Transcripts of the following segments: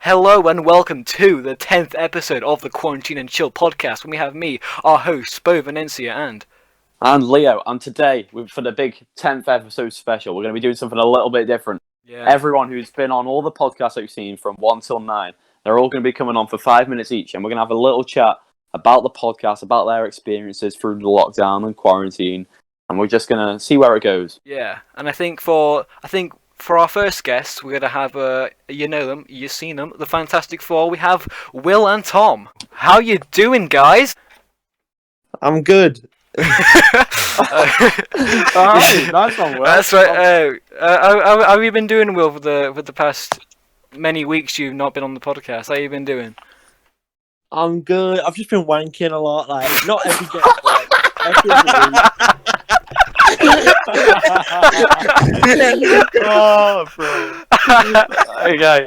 Hello and welcome to the 10th episode of the Quarantine and Chill podcast. When we have me, our host, Beau, and Leo, and today, for the big 10th episode special, we're going to be doing something a little bit different. Yeah. Everyone who's been on all the podcasts that you've seen from 1 till 9, they're all going to be coming on for 5 minutes each, and we're going to have a little chat about the podcast, about their experiences through the lockdown and quarantine, and we're just going to see where it goes. Yeah, and I think for our first guests, we're going to have, you know them, you've seen them, the Fantastic Four. We have Will and Tom. How you doing, guys? I'm good. Alright, nice one, Will. That's right. How have you been doing, Will, with the past many weeks you've not been on the podcast? How you been doing? I'm good. I've just been wanking a lot, like not every day, but like every other week. Oh, bro. Okay.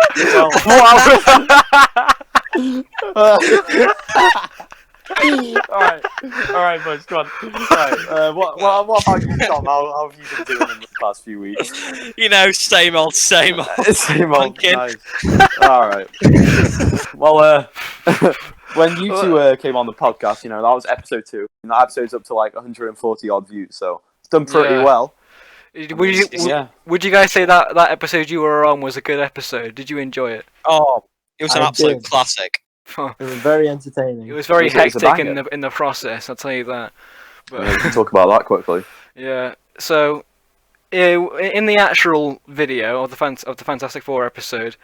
Alright, boys, come on. Right, what about you, Tom? How have you been doing in the past few weeks? You know, same old. Same old. Wanking. Nice. Alright. Well, when you two came on the podcast, that was episode 2. And that episode's up to like 140 odd views, so it's done pretty well. Would you guys say that episode you were on was a good episode? Did you enjoy it? Oh, it was an absolute did. classic. It was very entertaining. It was very It was a hectic banger. in the process. I'll tell you that. But, We can talk about that quickly. yeah. So, in the actual video of the Fantastic Four episode,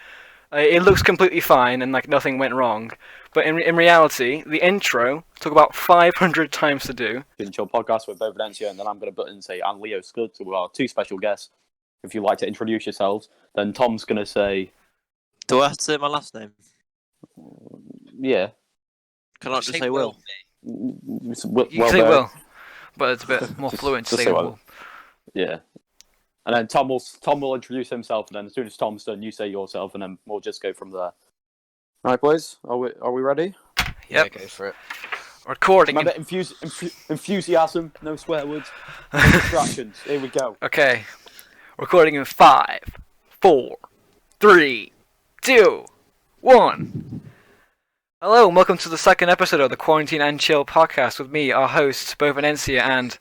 it looks completely fine and like nothing went wrong. But in reality, the intro took about 500 times to do. Chill podcast with Beau and then I'm going to butt in and say, and Leo Scud, so our 2 special guests. If you'd like to introduce yourselves, then Tom's going to say, Do I have to say my last name? yeah. Can I just say Will? You can say Will, but it's a bit more fluent to just say say Will. Yeah. And then Tom will introduce himself, and then as soon as Tom's done, you say yourself, and then we'll just go from there. All right, boys, are we ready? Yep. Yeah, go for it. Recording. Remember, enthusiasm, no swear words, no distractions. Here we go. Okay. Recording in 5, 4, 3, 2, 1. Hello and welcome to the second episode of the Quarantine and Chill podcast with me, our hosts, Beau and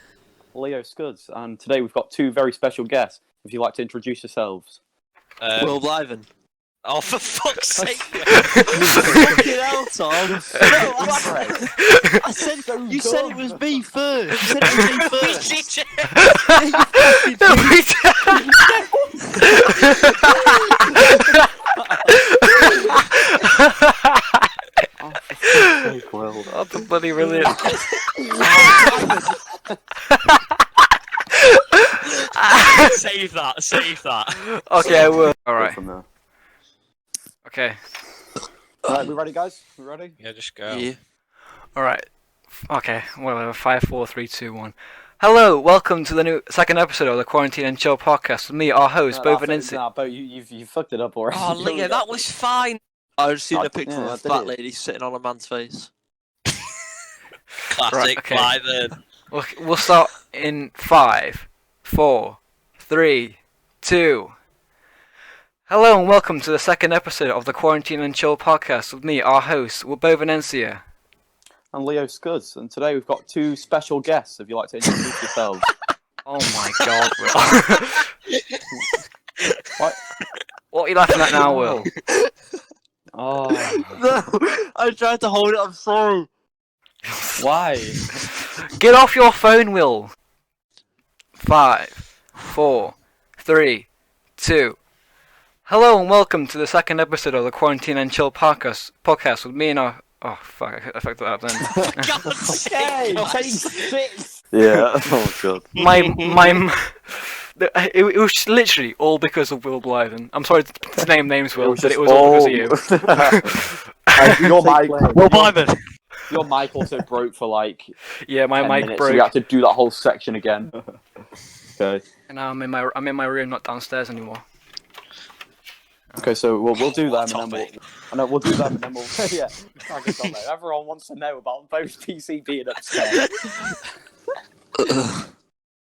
Leo Scuds, and today we've got 2 very special guests. If you'd like to introduce yourselves. Will Blyven. Oh, for fuck's sake! Fucking hell, Tom. No, I said you said it was me first. You said it was me first. Oh, the bloody brilliant. Save that. Okay, I will. Go Alright. from there. Okay. All right, we ready, guys? We ready? Yeah, just go. Yeah. Alright. Okay, whatever. 5, 4, 3, 2, 1. Hello, welcome to the new second episode of the Quarantine and Chill podcast with me, our host, Beau But you fucked it up already. Oh, Leo, that was fine. I just seen Oh, a picture yeah, of a did fat it? lady sitting on a man's face. Classic, Right, okay. Blyven. We'll start in 5, 4, 3, 2. Hello and welcome to the second episode of the Quarantine and Chill podcast with me, our host, Beau And Leo Scuds, and today we've got 2 special guests. If you'd like to introduce yourselves. Oh my god, Will. What? What are you laughing at now, Will? Oh, No, I tried to hold it. I'm sorry. why? Get off your phone, Will. 5, 4, 3, 2. Hello and welcome to the second episode of the Quarantine and Chill podcast with me and our... Oh, fuck, I fucked that up then. God's sake, guys. Yeah. Oh god. It was literally all because of Will Blyven. I'm sorry to name names, Will, but it was all all because of you. Your mic. Will Blyven. Your mic also broke for like Yeah, my 10 mic minutes, so broke. we had to do that whole section again. Okay. And now I'm in my room, not downstairs anymore. Okay, so we'll do them, and then topic. we'll do them, and then we'll yeah. Tag us on there. Everyone wants to know about Beau's PC being upstairs.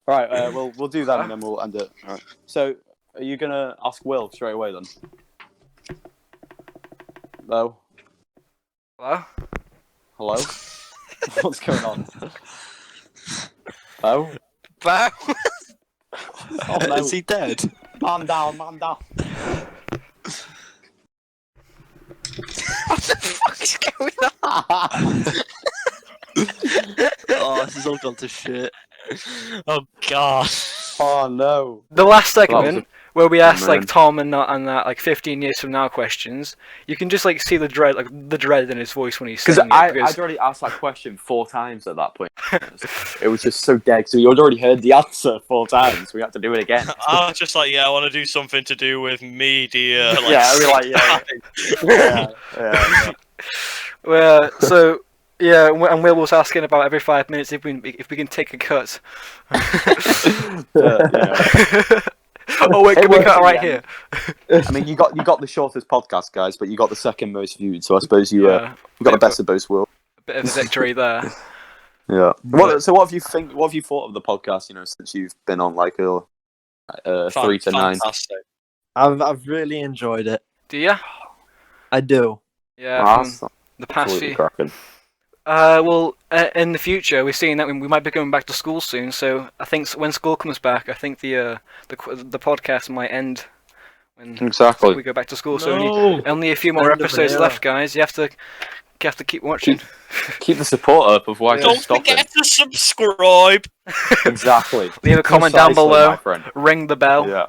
Right, we'll do that, and then we'll end it. All right. So, are you gonna ask Will straight away then? Hello? Hello? Hello? What's going on? Hello? Beau? Oh, no. Is he dead? Man down, man down. What the fuck is going on? Oh, this has all gone to shit. Oh god. Oh, no. The last That was segment where we asked man. like Tom and that like 15 years from now questions, you can just like see the dread in his voice when he's Because saying it. I'd already asked that question 4 times at that point. It was just so dead. So you'd already heard the answer 4 times. We had to do it again. I was just like, yeah, I want to do something to do with media. Like, Yeah, I mean, like, yeah. Well, so yeah, and Will was asking about every 5 minutes if we can take a cut. Yeah. Oh wait, It can we works cut in right the here? end. I mean, you got the shortest podcast, guys, but you got the second most viewed. So I suppose you Yeah, you got the best of both worlds. a bit of a victory there. Yeah. But- So what have you thought of the podcast? You know, since you've been on like 3 to 9. Fantastic. I've really enjoyed it. Do you? I do. Yeah, Ah, from the past absolutely few. cracking. In the future, we're seeing that we might be going back to school soon. So I think when school comes back, I think the podcast might end when Exactly. we go back to school. So No. only a few more End of episodes era. left, guys. You have to keep watching. Keep the support up of why Yeah. don't Don't stop forget to subscribe. it. Exactly. Leave a comment down Precisely, below. my friend. Ring the bell, Yeah.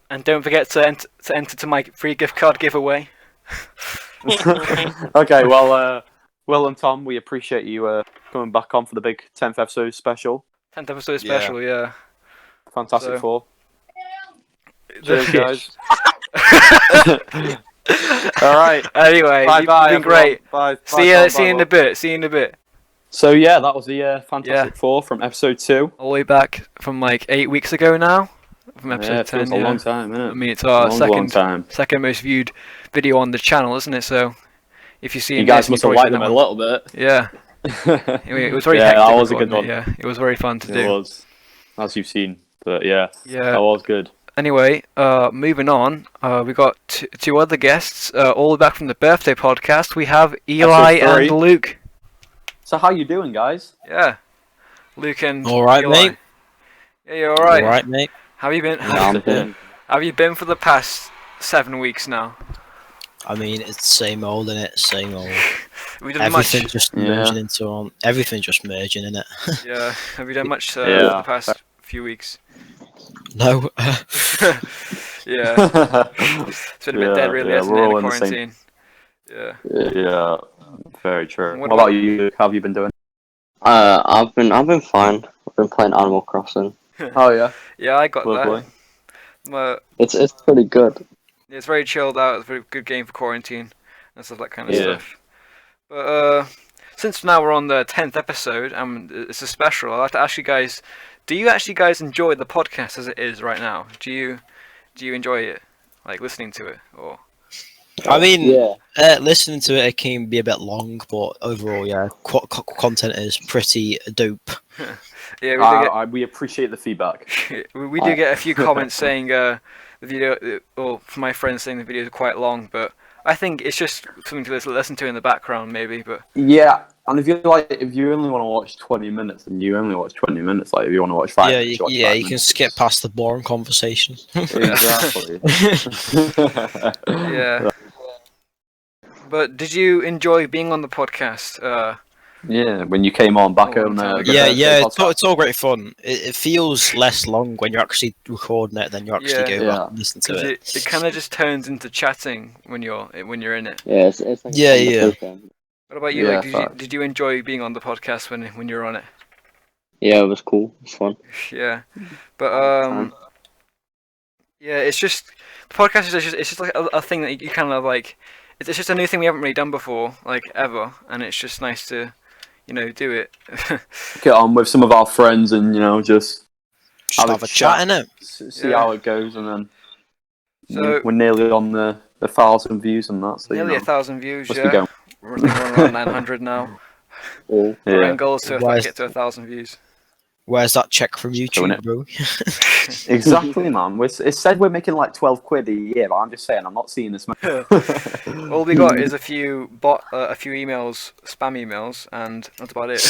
and don't forget to enter to my free gift card giveaway. Okay, well, Will and Tom, we appreciate you coming back on for the big 10th episode special. 10th episode Yeah. special, yeah. Fantastic So- Four. Cheers, guys. All right. Anyway, Bye you've bye. been great. Bye. See you in a bit. See you in a bit. So yeah, that was the Fantastic Four from episode 2. All the way back from like 8 weeks ago now, from episode Yeah, it 10. feels a long time, isn't it? I mean, it's our long time. second most viewed video on the channel, isn't it? So if you see You guys must have liked them a little bit. Yeah, it was very Yeah, hectic. that was a good recording one. it, Yeah, it was very fun to It do. was, as you've seen. But yeah, Yeah. that was good. Anyway, moving on, we got two other guests, all back from the birthday podcast. We have Eli Episode 3. and Luke. So how you doing, guys? Yeah, Luke and All right, Eli. mate. Yeah, you're all right. All right, mate. How you been? Yeah, I'm here. Have you been for the past 7 weeks now? I mean, it's the same old, innit? Same old. Have you done much? Everything just Yeah. merging into everything just merging, innit? Yeah. Have you done much Yeah. the past few weeks? No. Yeah. It's been a bit dead, really, yeah, hasn't we're it, in all the in the same- quarantine? Yeah. Yeah, very true. What What about you, Luke? How have you been doing? I've been fine. I've been playing Animal Crossing. Oh yeah, Yeah, I got lovely. that. But It's pretty good. it's very chilled out. It's a very good game for quarantine and stuff, that kind of Yeah. stuff. But since now we're on the 10th episode, it's a special. I'd like to ask you guys: do you actually guys enjoy the podcast as it is right now? Do you enjoy it, like listening to it, or? I mean, Yeah. listening to it can be a bit long, but overall, yeah, content is pretty dope. Yeah, We appreciate the feedback. we do get a few comments saying the video, or from my friends saying the videos are quite long, but I think it's just something to listen to in the background, maybe. But Yeah, and if you only want to watch 20 minutes, then you only watch 20 minutes. Like if you want to watch 5 Yeah, minutes, you, watch yeah, 5 you can minutes. skip past the boring conversation. Exactly. yeah. But did you enjoy being on the podcast? Yeah, when you came on back Oh, on long time the ago. Yeah, birthday yeah, podcast. it's all great fun. It feels less long when you're actually recording it than you actually Yeah. go Yeah. back and listen to Because it. it kind of just turns into chatting when you're in it. Yeah, it's like a Yeah, yeah. conversation. What about you? Yeah, Like, fact. did you enjoy being on the podcast when you're on it? Yeah, it was cool. It was fun. Yeah, but yeah, it's just the podcast is just like a thing that you kind of like. It's just a new thing we haven't really done before, like ever, and it's just nice to, do it. Get on with some of our friends and Just have a have a chat, innit? see Yeah. how it goes, and then So- we're nearly on the 1,000 views and that. So Nearly you know, 1,000 views. must be Yeah, going. we're around 900 now. Yeah. Our Yeah. end goal is to Why is- get to 1,000 views. Where's that check from Doing YouTube, it. bro? Exactly, man. It said we're making like 12 quid a year, but I'm just saying, I'm not seeing this money. All we got is a few emails, spam emails, and that's about it.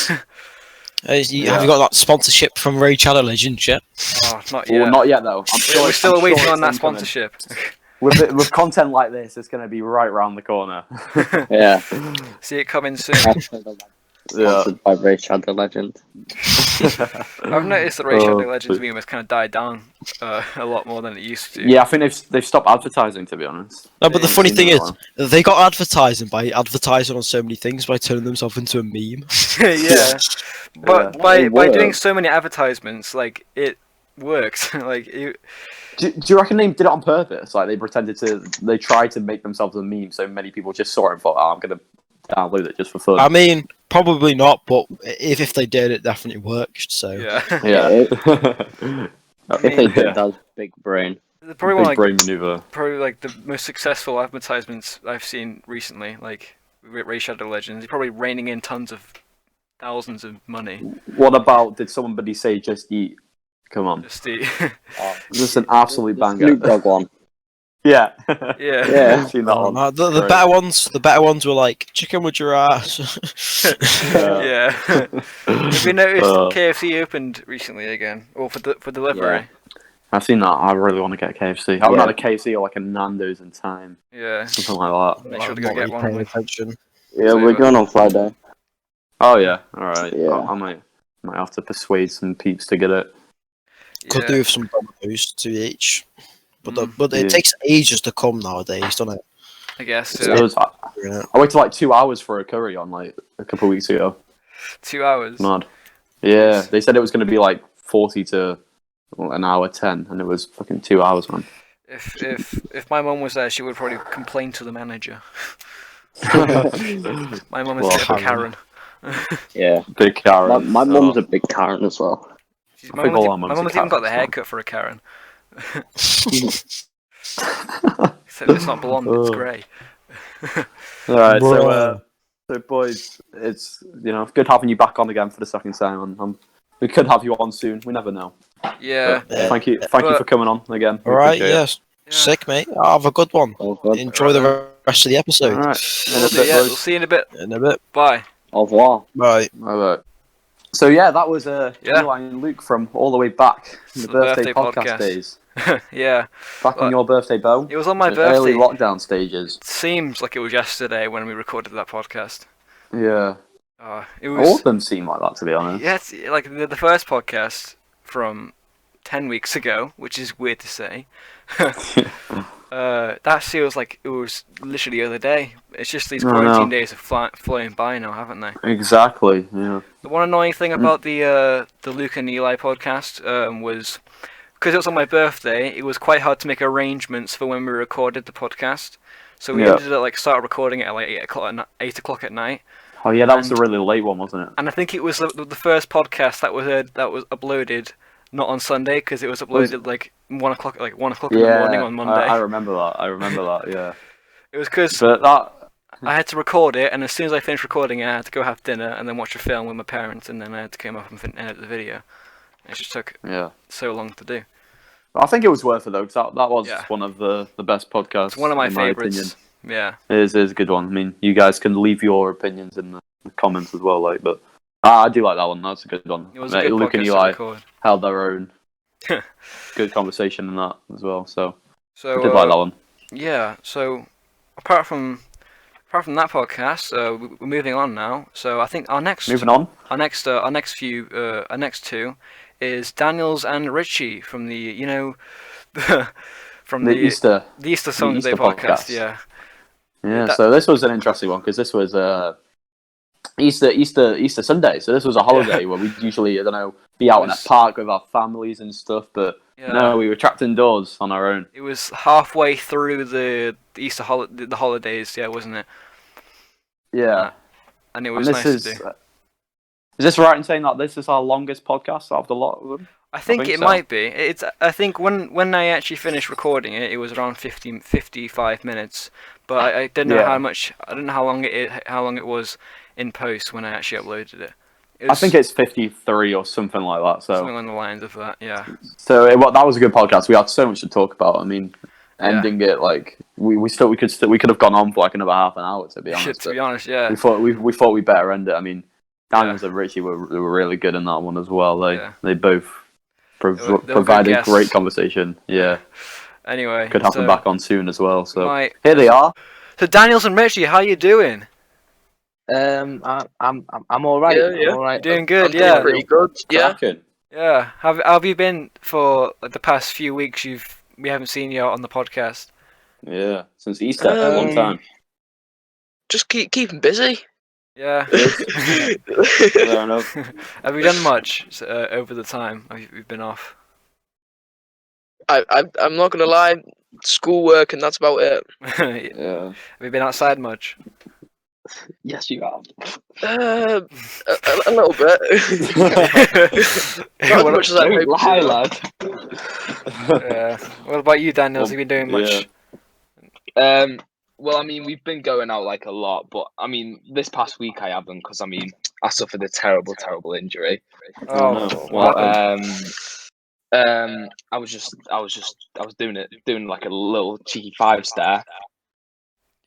Have you got that sponsorship from Ray Shadow Legends yet? Oh, not Well, yet. not yet, though. We're still waiting it's on that incoming. sponsorship. With content like this, it's going to be right round the corner. Yeah. See it coming soon. Sponsored by Ray Shadow Legend. I've noticed the Ray Shadow Legends meme has kind of died down a lot more than it used to. Yeah, I think they've stopped advertising, to be honest. No, but the Yeah, funny I've thing seen is, that they got advertising by advertising on so many things by turning themselves into a meme. Yeah. But Yeah. by doing It so many advertisements, like it works. Like Do you reckon they did it on purpose? Like they tried to make themselves a meme, so many people just saw it and thought, "Oh, I'm gonna download it just for fun." I mean, probably not, but if they did, it definitely worked. So yeah. Yeah. If they mean, did, that was big brain. They're probably one Big like brain maneuver. probably like the most successful advertisements I've seen recently. Like Ray Shadow Legends, he's probably reining in tons of thousands of money. What about did somebody say just eat? Come on, Just the just an absolute The banger. Snoop Dogg one. Yeah. yeah. Yeah. I've seen that one. the Great. better ones were like chicken with your ass. Yeah. Have you noticed Uh, KFC opened recently again, or for delivery? I've seen that. I really want to get a KFC. I haven't Yeah. had a KFC or like a Nando's in time. Yeah. Something like that. Make sure to I'm go not get really one. paying With. attention. Yeah, So, we're going on Friday. Oh yeah. All right. Yeah. I might have to persuade some peeps to get it. Could Yeah. do with some Domino's to each, but Mm. but it Yeah. takes ages to come nowadays, doesn't it? I guess It was- I Yeah. waited like 2 hours for a curry on like a couple of weeks ago. 2 hours. Mad. Yeah, they said it was going to be like 40 to an hour 10, and it was fucking 2 hours, man. If my mum was there, she would probably complain to the manager. My mum is Well, a bit of a Karen. Yeah. Big Karen. My mum's a big Karen as well. My think all our mum's mums are even got the Karens, man. haircut for a Karen. Except it's not blonde, it's Oh. grey. All right, Bruh. so boys, it's good having you back on again for the second time, and we could have you on soon. We never know. Yeah. But thank you for coming on again. We All right, appreciate it. yes, sick mate. Have a good one. All good. Enjoy the rest of the All episode. right. We'll see you in a bit. In a bit. Bye. Au revoir. Bye. All right. So yeah, that was Yeah. Eli and Luke from all the way back in the The birthday birthday podcast podcast. days. Yeah. Back on Well, your birthday, Beau. It was on my The early birthday. lockdown stages. Seems like it was yesterday when we recorded that podcast. Yeah. It All was. of them seem like that, to be honest. Yeah, it's like the first podcast from 10 weeks ago, which is weird to say. That feels like it was literally the other day. It's just these I quarantine know. days have flown by now, haven't they? Exactly. Yeah. The one annoying thing about the Luke and Eli podcast was because it was on my birthday. It was quite hard to make arrangements for when we recorded the podcast. So we Yeah. ended up started recording it at like 8 o'clock at night. Oh yeah, that was the And- really late one, wasn't it? And I think it was the first podcast that was uploaded not on Sunday because it was uploaded like 1 o'clock in the morning on Monday. I remember that. Yeah. It was because But that. I had to record it, and as soon as I finished recording it, I had to go have dinner and then watch a film with my parents, and then I had to come up and edit the video. It just took Yeah. so long to do. I think it was worth it though, because that was Yeah. one of the best podcasts. It's one of my in favourites. opinion. Yeah. It is a good one. I mean, you guys can leave your opinions in the comments as well, but I do like that one. That's a good one. It was a good Luke and podcast to Eli record. held their own. Good conversation in that as well. So So I did like that one. yeah. So apart from that podcast, we're moving on now. So I think our next Moving on. our next two is Daniels and Richie from the from The Easter. the Easter Sunday Easter podcast. podcast. Yeah. Yeah. That- So this was an interesting one because this was Easter Sunday. So this was a holiday where we'd usually be out in a was- park with our families and stuff, but Yeah. no, we were trapped indoors on our own. It was halfway through the Easter the holidays, yeah, wasn't it? Yeah. And it And was this nice is. to do. Is this right in saying that this is our longest podcast out of the lot of them? I think think it so. might be. I think when I actually finished recording it, it was around 55 minutes. But I didn't know Yeah. how much. I don't know how long it was in post when I actually uploaded it. I think it's 53 or something like that. So something along the lines of that. Yeah. that was a good podcast. We had so much to talk about. I mean, ending it like we could have gone on for like another half an hour, to be honest. To be honest, yeah. We thought we better end it. I mean, Daniels and Richie were really good in that one as well. They both They were good provided guests. great conversation. Yeah, Anyway, could have them back on soon as well. So here they are. So Daniels and Richie, how you doing? I'm all right. Yeah. I'm all right. Doing good, I'm doing yeah. pretty good. Yeah. Cracking. Yeah. How have you been for like, the past few weeks? We haven't seen you on the podcast. Yeah, since Easter, a long time. Just keeping busy. Yeah. Fair enough. Have you done much over the time you've been off? I'm not gonna lie, schoolwork and that's about it. Have Yeah. you been outside much? Yes, you have. A little bit. Not as much as I Don't hoped lie, to. lad. Yeah. What about you, Daniels? Have you been doing much? Well, I mean, we've been going out like a lot, but I mean, this past week I haven't because I mean, I suffered a terrible injury. Oh, no. what But, happened? I was doing like a little cheeky 5-star,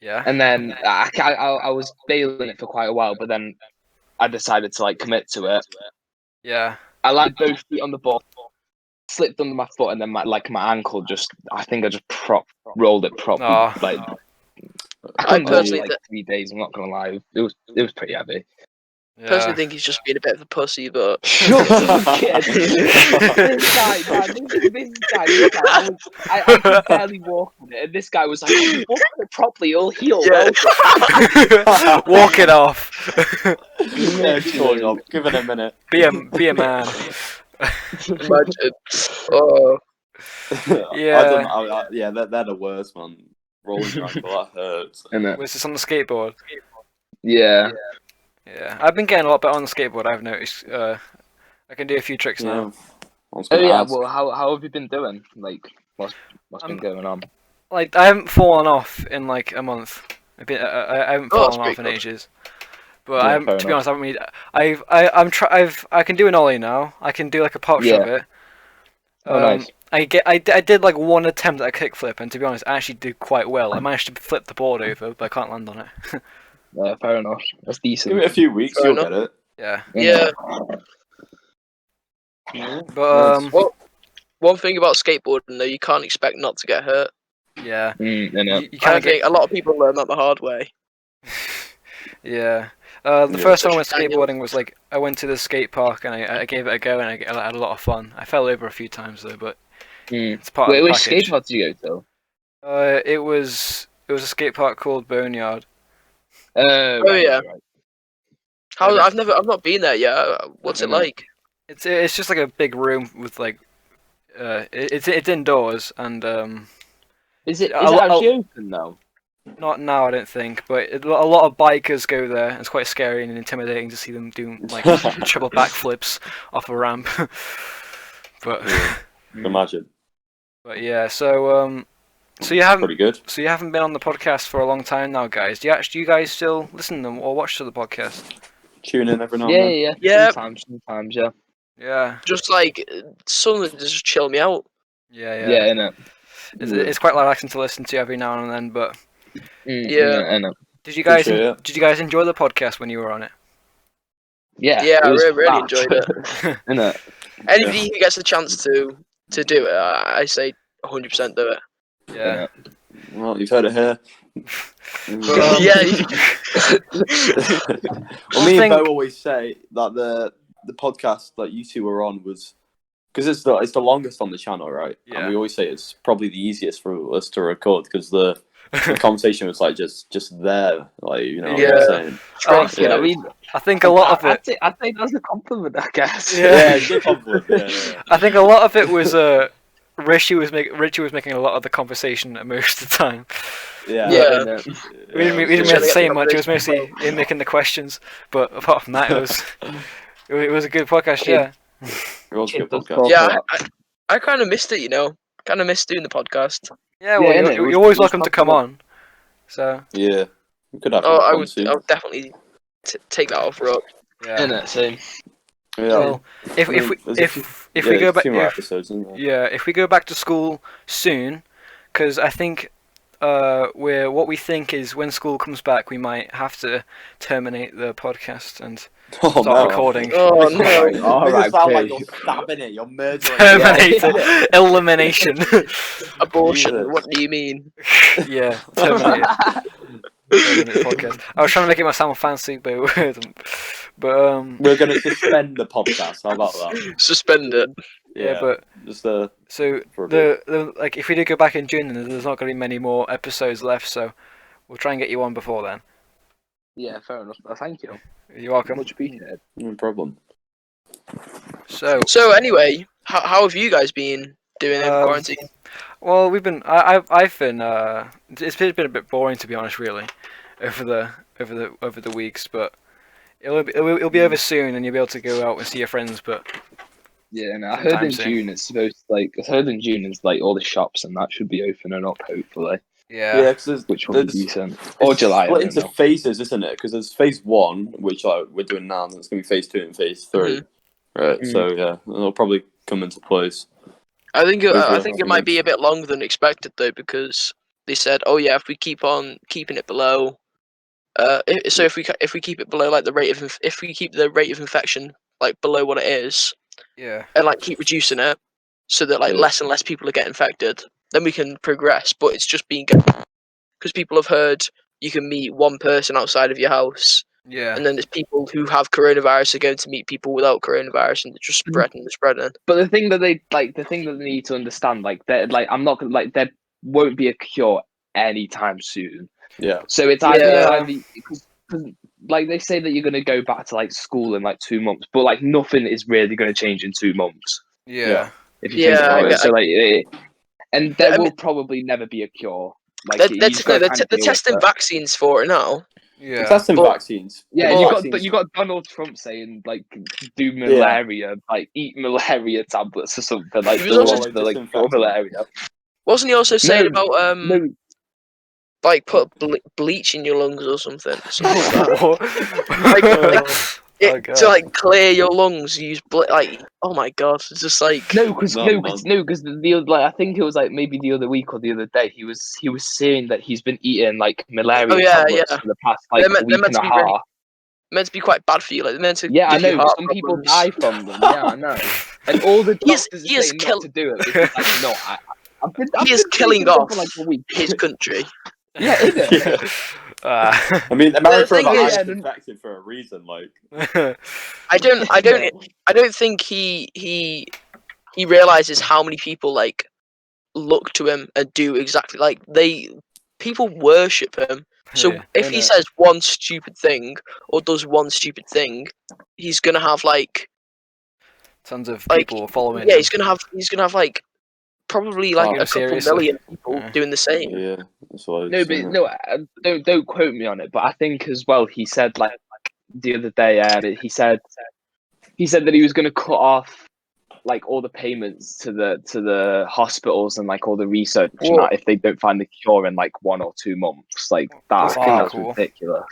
Yeah. and then I was bailing it for quite a while, but then I decided to like commit to it. Yeah. I like both feet on the ball, slipped under my foot, and then my ankle I think I just rolled it properly. Oh. Like I I couldn't do personally like 3 days. I'm not gonna lie, it was pretty heavy. Personally Yeah. think he's just being a bit of a pussy, but Shut up, kid. This guy, I could barely walk on it, and this guy was like, "Oh, walk on it properly, it'll heal." Yeah. Well. Walk it off. Yeah, give it a minute. Be a man. imagine. Oh, Yeah. Yeah, they're the worst, man. Rolling your ankle, that hurts. Was this on the skateboard? Yeah. Yeah. I've been getting a lot better on the skateboard. I've noticed. I can do a few tricks now. I was Oh gonna yeah. ask. Well, how have you been doing? Like, what's been going on? Like I haven't fallen off in like a month. I haven't Oh, that's fallen off in pretty good. ages. But Yeah, I haven't, fair to be honest, I haven't really. I can do an ollie now. I can do like a pop Yeah. shove it. Oh, nice. I did like one attempt at a kickflip, and to be honest, I actually did quite well. I managed to flip the board over, but I can't land on it. Yeah, fair enough. That's decent. Give it a few weeks, Fair you'll get it. Yeah. yeah. But Well, one thing about skateboarding though, you can't expect not to get hurt. yeah. Mm, You I can't think a lot of people learn that the hard way. Yeah. The Yeah. first time I went Especially skateboarding was like I went to the skate park and I gave it a go and I had a lot of fun. I fell over a few times though, but it's part Wait, of the which package. skate park did you go It was a skate park called Boneyard. to? Yeah. Right. How I've not been there yet. What's it Mhm. like? It's just like a big room with like it's indoors and Is it A is it lot- actually open though? not now I don't think, but a lot of bikers go there. It's quite scary and intimidating to see them doing like triple backflips off a ramp. but Imagine. but yeah, so you haven't Pretty good. been on the podcast for a long time now, guys. Do you guys still listen to them or watch to the podcast? Tune in every now and Yeah, then. yeah, Yeah. Sometimes, yeah. Yeah, Just like something to just chill me out. yeah. Yeah, innit. It's quite relaxing to listen to every now and then. But Yeah. Innit. did you guys Appreciate it. enjoy the podcast when you were on it? Yeah, Yeah, I it was really fun. enjoyed it. Innit? Anybody who gets the chance to do it, I say 100% do it. Yeah. Well, you've heard it here. Yeah. Well, me and think- Beau always say that the podcast that you two were on was because it's the longest on the channel, right? Yeah. And we always say it's probably the easiest for us to record because the conversation was like just there, like you know what Yeah. I'm saying. Thank you. I mean, I think a lot of it. I'd say that's a compliment, I guess. Yeah. good compliment. Yeah. I think a lot of it was Richie was making a lot of the conversation most of the time. Yeah. Yeah. innit? We didn't Trying have to to get say the much. It was conversation mostly him making the questions. But apart from that, it was a good podcast. Yeah. It was a good That's podcast. cool. Yeah, I kind of missed it, you know. Kind of missed doing the podcast. Yeah. Well, Yeah, innit? It was- you're always it was welcome to come popular. on. So Yeah. We could have Oh, him I on would soon. definitely take that offer up. Yeah. Innit, same. Yeah. Well, if I if mean, we there's a if few- if yeah, we go there's back 2 more if episodes, isn't there? yeah if we go back to school soon, because I think what we think is when school comes back we might have to terminate the podcast and Oh start no! recording. Oh no. Make it sound like Boo. you're stabbing it. You're murdering Terminate it. elimination. Abortion. Jesus. What do you mean? Yeah, terminate the podcast. I was trying to make it sound fancy, but it wasn't. But We're gonna suspend the podcast. How about that? Suspend it. yeah, but just so for a bit. the like if we do go back in June, then there's not going to be many more episodes left. So we'll try and get you on before then. Yeah, fair enough. Thank you. You're welcome. Much appreciated. No problem. So Anyway, how have you guys been doing over quarantine? well, I've been it's been a bit boring to be honest, really, over the weeks, but it'll be over soon, and you'll be able to go out and see your friends. But Yeah, no, I heard in sometime soon. June it's supposed to, I heard in June it's all the shops and that should be opening up hopefully, yeah, because which will be decent. Or it's July. I split don't into know. phases, isn't it? Because there's phase 1, which we're doing now, and it's gonna be phase 2 and phase 3. Right. So yeah, it'll probably come into place. I think Hopefully it might be a bit longer than expected though, because they said, oh yeah, if we keep on keeping it below, if we keep it below like the rate of if we keep the rate of infection like below what it is, yeah, and like keep reducing it, so that like Yeah. less and less people are getting infected, then we can progress. But it's just being because people have heard you can meet one person outside of your house, yeah, and then there's people who have coronavirus are going to meet people without coronavirus, and they're just spreading and spreading. But the thing that they need to understand, I'm not gonna there won't be a cure anytime soon. Yeah. So it's Yeah. either because like they say that you're gonna go back to like school in like 2 months, but like nothing is really gonna change in 2 months yeah. if you think Yeah, about I it. get- So and there I will mean- probably never be a cure. Like They're, you they're, just no, gotta they're, kind t- of they're deal with testing it. vaccines for it now. They're Yeah, testing But- vaccines. Yeah, Well, you got Donald Trump saying like do malaria, like eat malaria tablets or something. Like He was the also- ones that like disinfectant. for malaria. Wasn't he also saying No, about No, like put bleach in your lungs or something? Something like that. Oh, God. To like clear your lungs, use like oh my god, it's just like no, because No, the other, like I think it was like maybe the other week or the other day he was saying that he's been eating like malaria Oh, yeah, tablets yeah. for the past like They're week and meant to a be half. really- meant to be quite bad for you. Like they're meant to Yeah, I give you know. heart Some people problems. die from them. Yeah, I know. And all the He is- doctors he are is saying kill- not to do it. But he's like, no, I've He is been killing taking them off for like a week. his country. Yeah, is it? Yeah. Ah. I mean, America thing are is- highest infected for a reason. Like, I don't think he realizes how many people like look to him and do exactly like people worship him. So Yeah. if he innit? says one stupid thing or does one stupid thing, he's gonna have like Tons of Like, people following yeah, him. he's gonna have like probably like Oh, a couple seriously? million people Yeah. doing the same. yeah, that's what I was No, but saying. no, don't quote me on it. But I think as well, he said like the other day, he said that he was going to cut off like all the payments to the hospitals and like all the research and What? that if they don't find the cure in like 1 or 2 months. Like that, I That's think kinda that's cool. ridiculous.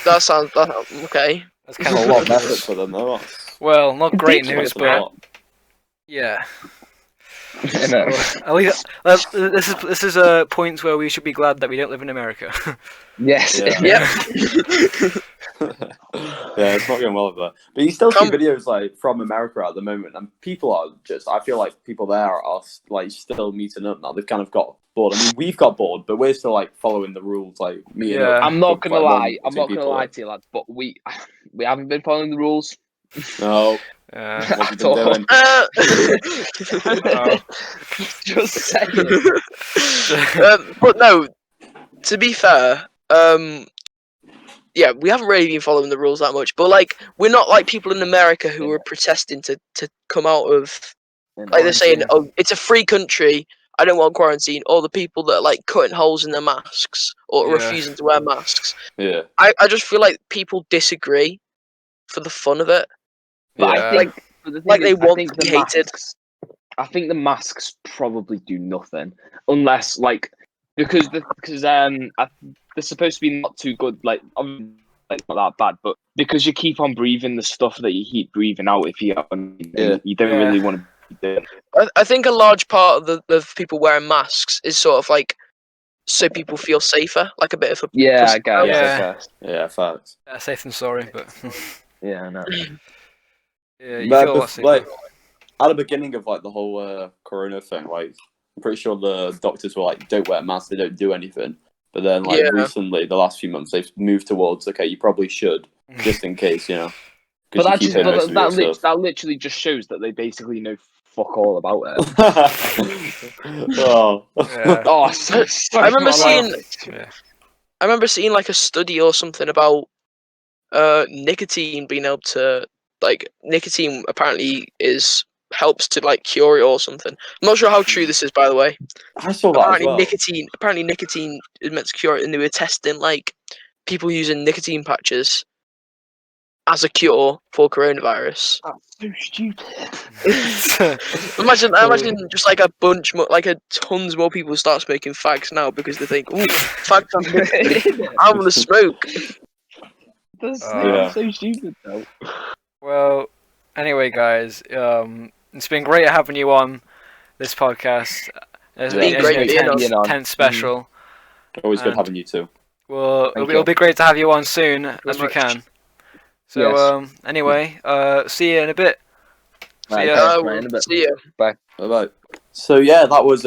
That sounds okay. That's Kind kind of of a lot of effort for them, though. Well, not great Ridiculous, news, That's a but lot. yeah. You know? At least this is a point where we should be glad that we don't live in America. Yes. Yeah. Yep. Yeah, it's not going well with that. But you still see Come- videos like from America at the moment, and people are just. I feel like people there are like still meeting up now. They've kind of got bored. I mean, we've got bored, but we're still like following the rules, like meeting Yeah. up. I'm not gonna Like, one lie. or I'm two not gonna people, lie like, to you, lads. But we haven't been following the rules. No, Yeah. what have you At been all. doing? Oh. Just saying. But no, to be fair, yeah, we haven't really been following the rules that much. But like, we're not like people in America who are protesting to come out of like they're saying, oh, it's a free country. I don't want quarantine. Or the people that are like cutting holes in their masks or Yeah. refusing to wear masks. Yeah, I just feel like people disagree for the fun of it. But Yeah. I think, but the thing Like they is, I want think to be the hated. masks. I think the masks probably do nothing unless like because they're supposed to be not too good. Like like not that bad, but because you keep on breathing the stuff that you keep breathing out, if you you don't Yeah. really want to be doing. I think a large part of the people wearing masks is sort of like so people feel safer, like a bit of a Yeah, pussy I guess. Yeah. I guess. Yeah, facts. Safe than sorry, but Yeah, I know. yeah, you But feel a lot safer. like at the beginning of like the whole Corona thing, like I'm pretty sure the doctors were like, "Don't wear masks; they don't do anything." But then, like Yeah. recently, the last few months, they've moved towards okay, you probably should, just in case, you know. But Because that you just keep hitting most of your stuff. that literally just shows that they basically know fuck all about it. Oh. Yeah. Oh, so I remember much. seeing Yeah. I remember seeing like a study or something about nicotine being able to like nicotine apparently is helps to like cure it or something. I'm not sure how true this is, by the way. I saw that as well. Apparently nicotine is meant to cure it, and they were testing like people using nicotine patches as a cure for coronavirus. That's so stupid. Imagine just like a bunch more, like a tons more people start smoking fags now because they think, "Ooh, fags have nicotine. I want to smoke." That's Yeah. so stupid though. Well, anyway, guys, it's been great having you on this podcast. It's been been great being on. 10th special. Always good And- having you too. Well, Thank it'll you. be great to have you on soon as we much. can. So, Yes. anyway, see you in a bit. See Right, ya. right, in a bit. See ya. Bye. So yeah, that was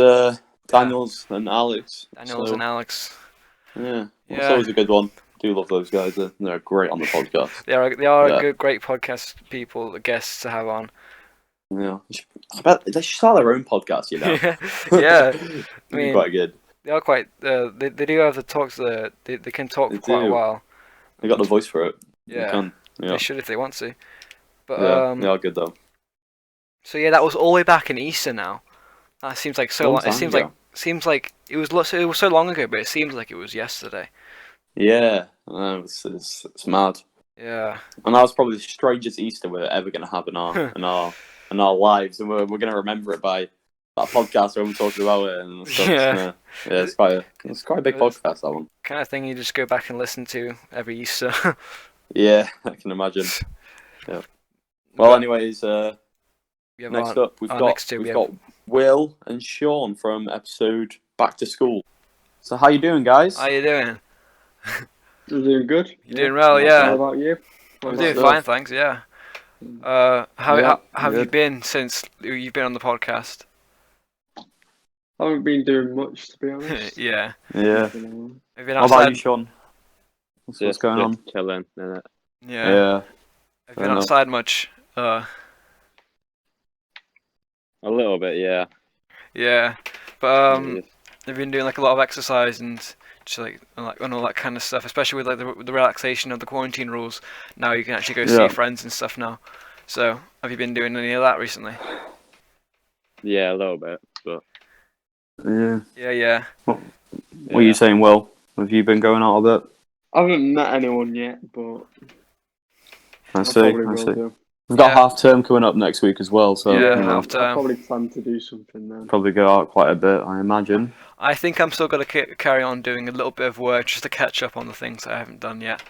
Daniels and Alex. Daniels So, and Alex. Yeah, it's Yeah. always a good one. Do love those guys. They're great on the podcast. They are Yeah. good, great podcast people, guests to have on. Yeah, I bet they should start their own podcast. You know. Yeah. It'd I be mean, quite good. they are quite. They do have the talks. They can talk They for quite a do. while. They got the voice for it. Yeah. They can. Yeah. They should if they want to. But Yeah, they are good though. So yeah, that was all the way back in Easter now. That seems like so Long long. It time seems ago. like it was so long ago, but it seems like it was yesterday. Yeah, it's mad. Yeah. And that was probably the strangest Easter we're ever going to have in our lives, and we're going to remember it by that podcast when we're talking about it and stuff. Yeah. It's quite a big podcast, that one. Kind of thing you just go back and listen to every Easter. Yeah, I can imagine. Yeah. Well, anyways, We have next our- up we've our got next two, we have- got Will and Sean from episode Back to School. So how you doing, guys? How you doing? You're doing good. You doing well? How Yeah. about you? I'm What doing about fine, thanks. Yeah. How Yeah, have you good. been since you've been on the podcast? I haven't been doing much, to be honest. Yeah. Yeah. You know. Have you been What about you, outside? Sean? What's going on? Chilling, innit? Yeah. Yeah. Have you fair been enough. outside much? A little bit, yeah. Yeah. But have you been doing like a lot of exercise and just and all that kind of stuff, especially with like the relaxation of the quarantine rules. Now you can actually go see Yeah. friends and stuff now. So have you been doing any of that recently? Yeah, a little bit, but Yeah. Yeah. What are you saying, Will? Have you been going out a bit? I haven't met anyone yet, but I I see. probably I will see. do. We've got Yeah. half term coming up next week as well, so Yeah, you know, half term. I'll probably plan to do something then. probably go out quite a bit, I imagine. I think I'm still gonna carry on doing a little bit of work just to catch up on the things I haven't done yet.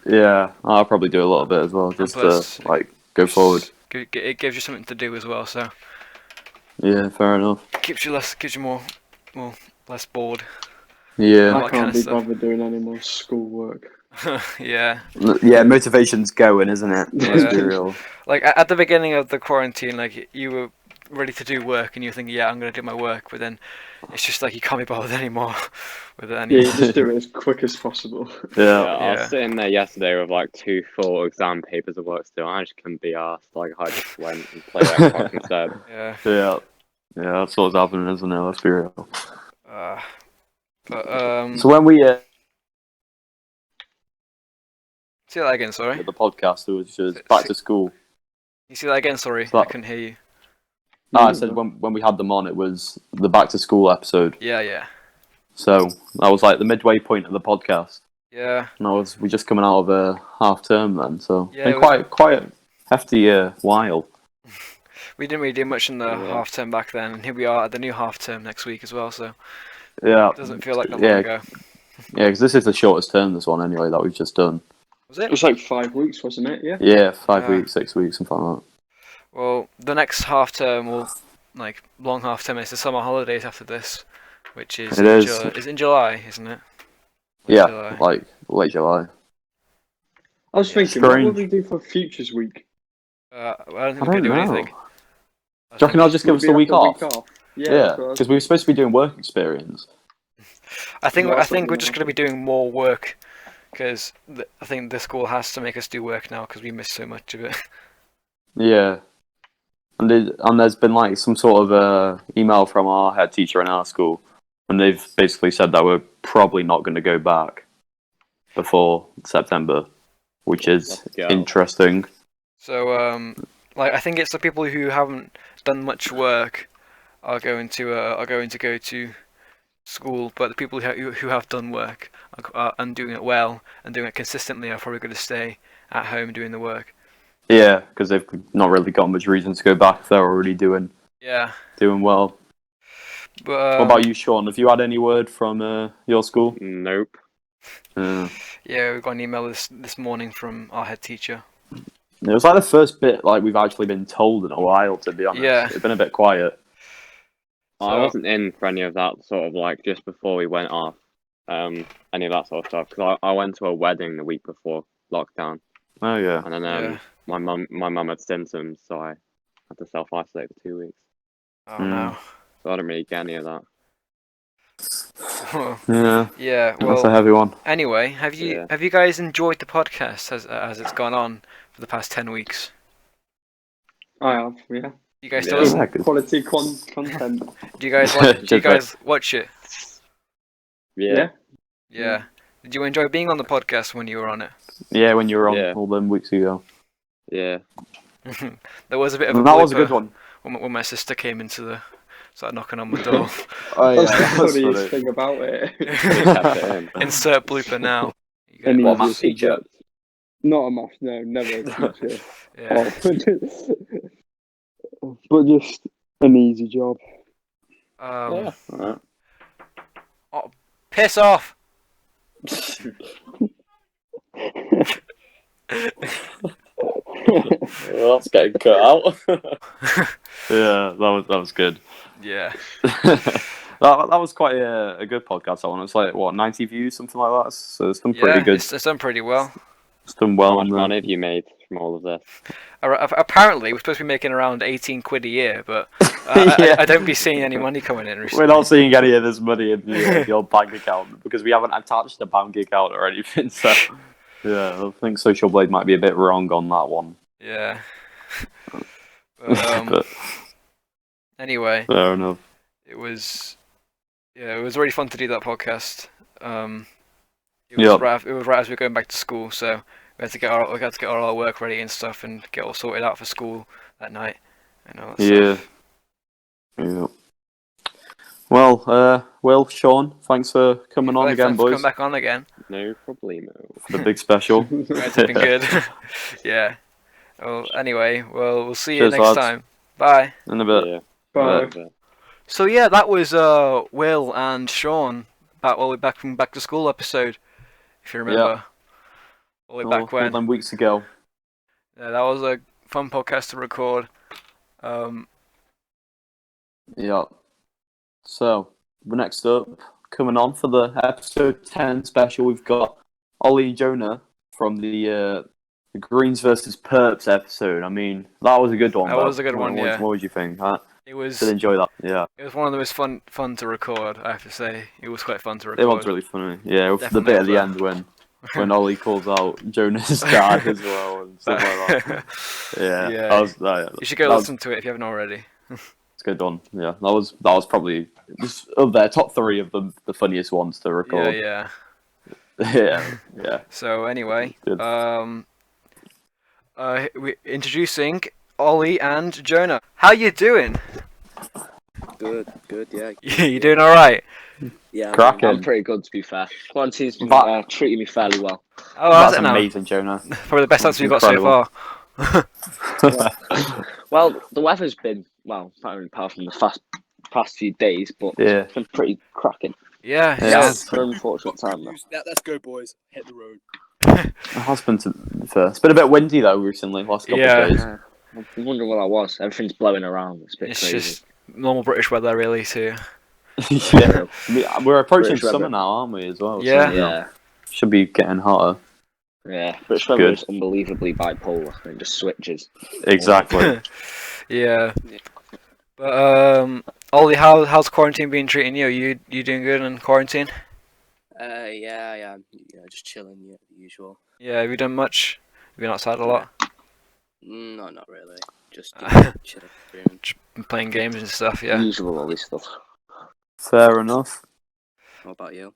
Yeah, I'll probably do a little bit as well, just plus, to like go forward. It gives you something to do as well, so Yeah, fair enough. keeps you more less bored. Yeah, All I that kind can't of be stuff. bothered doing any more schoolwork. Yeah. yeah, motivation's going, isn't it? Let's be Yeah. real. Like at the beginning of the quarantine, like you were ready to do work and you think, yeah, I'm gonna do my work, but then it's just like you can't be bothered anymore with it Yeah, anymore. you just do it as quick as possible. Yeah, I Yeah. was sitting there yesterday with like 2 full exam papers of work still. I just couldn't be asked. Like I just went and played Xbox instead. Yeah. yeah, that's what's happening, isn't it? Let's be real. But So when we say that again, sorry. did the podcast, it was just back to school. You see that again, sorry. So I that- couldn't hear you. No, I said when we had them on, it was the back to school episode. Yeah. So that was like the midway point of the podcast. Yeah. And we just coming out of a half term then, so Yeah, been it quite a hefty while. We didn't really do much in the Yeah. half term back then, and here we are at the new half term next week as well, so Yeah, it doesn't feel like that yeah, long ago. yeah, because this is the shortest term, this one anyway, that we've just done. Was It it? was like 5 weeks, wasn't it? Yeah. Yeah, 5 Yeah. weeks, 6 weeks, something like Well, the next half term will, like, long half term is the summer holidays after this, which is It is. is in July, isn't it? that. Yeah, July. like late July. I was Yeah. thinking, what would Strange. we do for Futures Week? I don't I think we could don't do know. anything. Do you reckon I'll just give Would us we the have week the off? week off? Yeah, that's what I was because we were supposed to be doing work experience. I think That's what we're we just have. going to be doing more work because I think the school has to make us do work now because we miss so much of it. Yeah. And there's been like some sort of email from our head teacher in our school, and they've basically said that we're probably not going to go back before September, which is Let's go. interesting. So like I think it's the people who haven't done much work are going to go to school, but the people who have done work and doing it well and doing it consistently are probably going to stay at home doing the work. Yeah, because they've not really got much reason to go back if they're already doing Yeah, well. but What about you, Sean? Have you had any word from your school? Nope. Yeah, we got an email this morning from our head teacher. It was like the first bit like we've actually been told in a while, to be honest. Yeah. It's been a bit quiet. I So- wasn't in for any of that sort of like just before we went off. Any of that sort of stuff because I went to a wedding the week before lockdown, Oh yeah. and then Yeah. my mum had symptoms, so I had to self isolate for 2 weeks. Oh no. So I didn't really get any of that. Yeah. Yeah. That's a Well. heavy one. Anyway, have you guys enjoyed the podcast as it's gone on for the past 10 weeks? I have, yeah. You guys Yeah. still listen? Yeah, Quality content. Do you guys watch? Do you Just guys watch it? Yeah. Yeah. Did you enjoy being on the podcast when you were on it? Yeah, when you were on Yeah. all them weeks ago. Yeah. There was a bit of a That was a good blooper one. when my sister came started knocking on my door. Oh That's yeah, the was funniest funny. thing about it. Kept it in. Insert blooper now. You get An it. What, easier maths teacher? subject. Not a math, no, never a teacher. Yeah. But just an easy job. Yeah. Alright. Piss off. Well, that's getting cut out. Yeah, that was good. Yeah. that was quite a good podcast. That one. It's like what 90 views, something like that. So it's done pretty Yeah. good. It's done pretty well. It's done well How on much there. money have you made from all of this? Apparently, we're supposed to be making around 18 quid a year, but Yeah. I don't be seeing any money coming in recently. We're not seeing any of this money in the old bank account because we haven't attached a bank account or anything. So yeah, I think Social Blade might be a bit wrong on that one. Yeah. But, But anyway, fair enough. it was really fun to do that podcast. It Yep. was right as we were going back to school, so we had to get all our work ready and stuff and get all sorted out for school that night. And all that stuff. Yeah. Well, Will, Sean, thanks for coming on again, Thanks for boys, coming back on again. No problemo. for the big special. You guys have been good. Yeah. Well, anyway, we'll see you Cheers, next lads. time. Bye. In a bit. Yeah. Bye. So yeah, that was Will and Sean all the way back from Back to School episode, if you remember. All the way back All when. them weeks ago. Yeah, that was a fun podcast to record. Yeah. So, next up, coming on for the episode 10 special, we've got Ollie and Jonah from the Greens versus Perps episode. I mean, that was a good one. That though. was a good one, yeah. What would you think? Huh? It was Did enjoy that? Yeah. it was one of the most fun to record. I have to say, it was quite fun to record. It was really funny. Yeah, with the Definitely bit at the up end when Ollie calls out Jonah's dad as well and stuff like that. Yeah. Yeah. That was, that, You should go that was- listen to it if you haven't already. It's a good one. Yeah. That was probably just of their top 3 of the funniest ones to record. Yeah. Yeah. So anyway, Good. we're introducing Ollie and Jonah. How you doing? Good, yeah. You doing all right? Yeah, Cracking. I'm pretty good, to be fair. Quarantine's been That- treating me fairly well. Oh, how's That's it now? amazing, Jonah. Probably the best answer you've got so Incredible. far. Well, the weather's been, well, apart from the past few days, but Yeah. it's been pretty cracking. Yeah. Yeah. It's an unfortunate time, though. Let's go, boys. Hit the road. It has been to be fair. It's been a bit windy though recently, last couple Yeah. of days. Yeah. I'm wondering what that was. Everything's blowing around. It's a bit It's crazy. just normal British weather, really, too. Yeah. I mean, we're approaching British weather. summer now, aren't we, as well? Yeah. So, you know, Yeah. should be getting hotter. Yeah. British weather Good. is unbelievably bipolar. It just switches. Exactly. Yeah. But Ollie, how's quarantine been treating you? You doing good in quarantine? Yeah, I am. Just chilling. Yeah, the usual. Yeah. Have you done much? Have you been outside a lot? No, not really. Just chilling. Been playing games and stuff. Yeah. Usual all this stuff. Fair enough. What about you?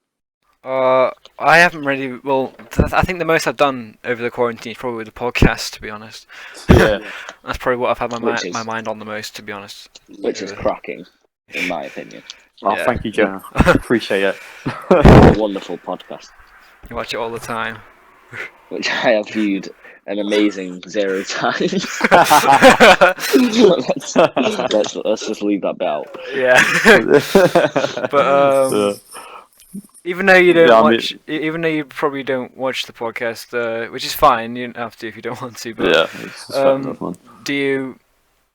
I haven't really. Well, I think the most I've done over the quarantine is probably the podcast. To be honest, Yeah. that's probably what I've had Which is- my mind on the most. To be honest. Which is Yeah. cracking, in my opinion. Oh, Yeah. thank you, Joe. Appreciate it. A wonderful podcast, You watch it all the time. which I have viewed an amazing 0 times. let's just leave that bit out. Yeah. But even though you don't Yeah, I mean- watch, even though you probably don't watch the podcast, which is fine, you don't have to if you don't want to. But yeah, it's fair enough, man. do you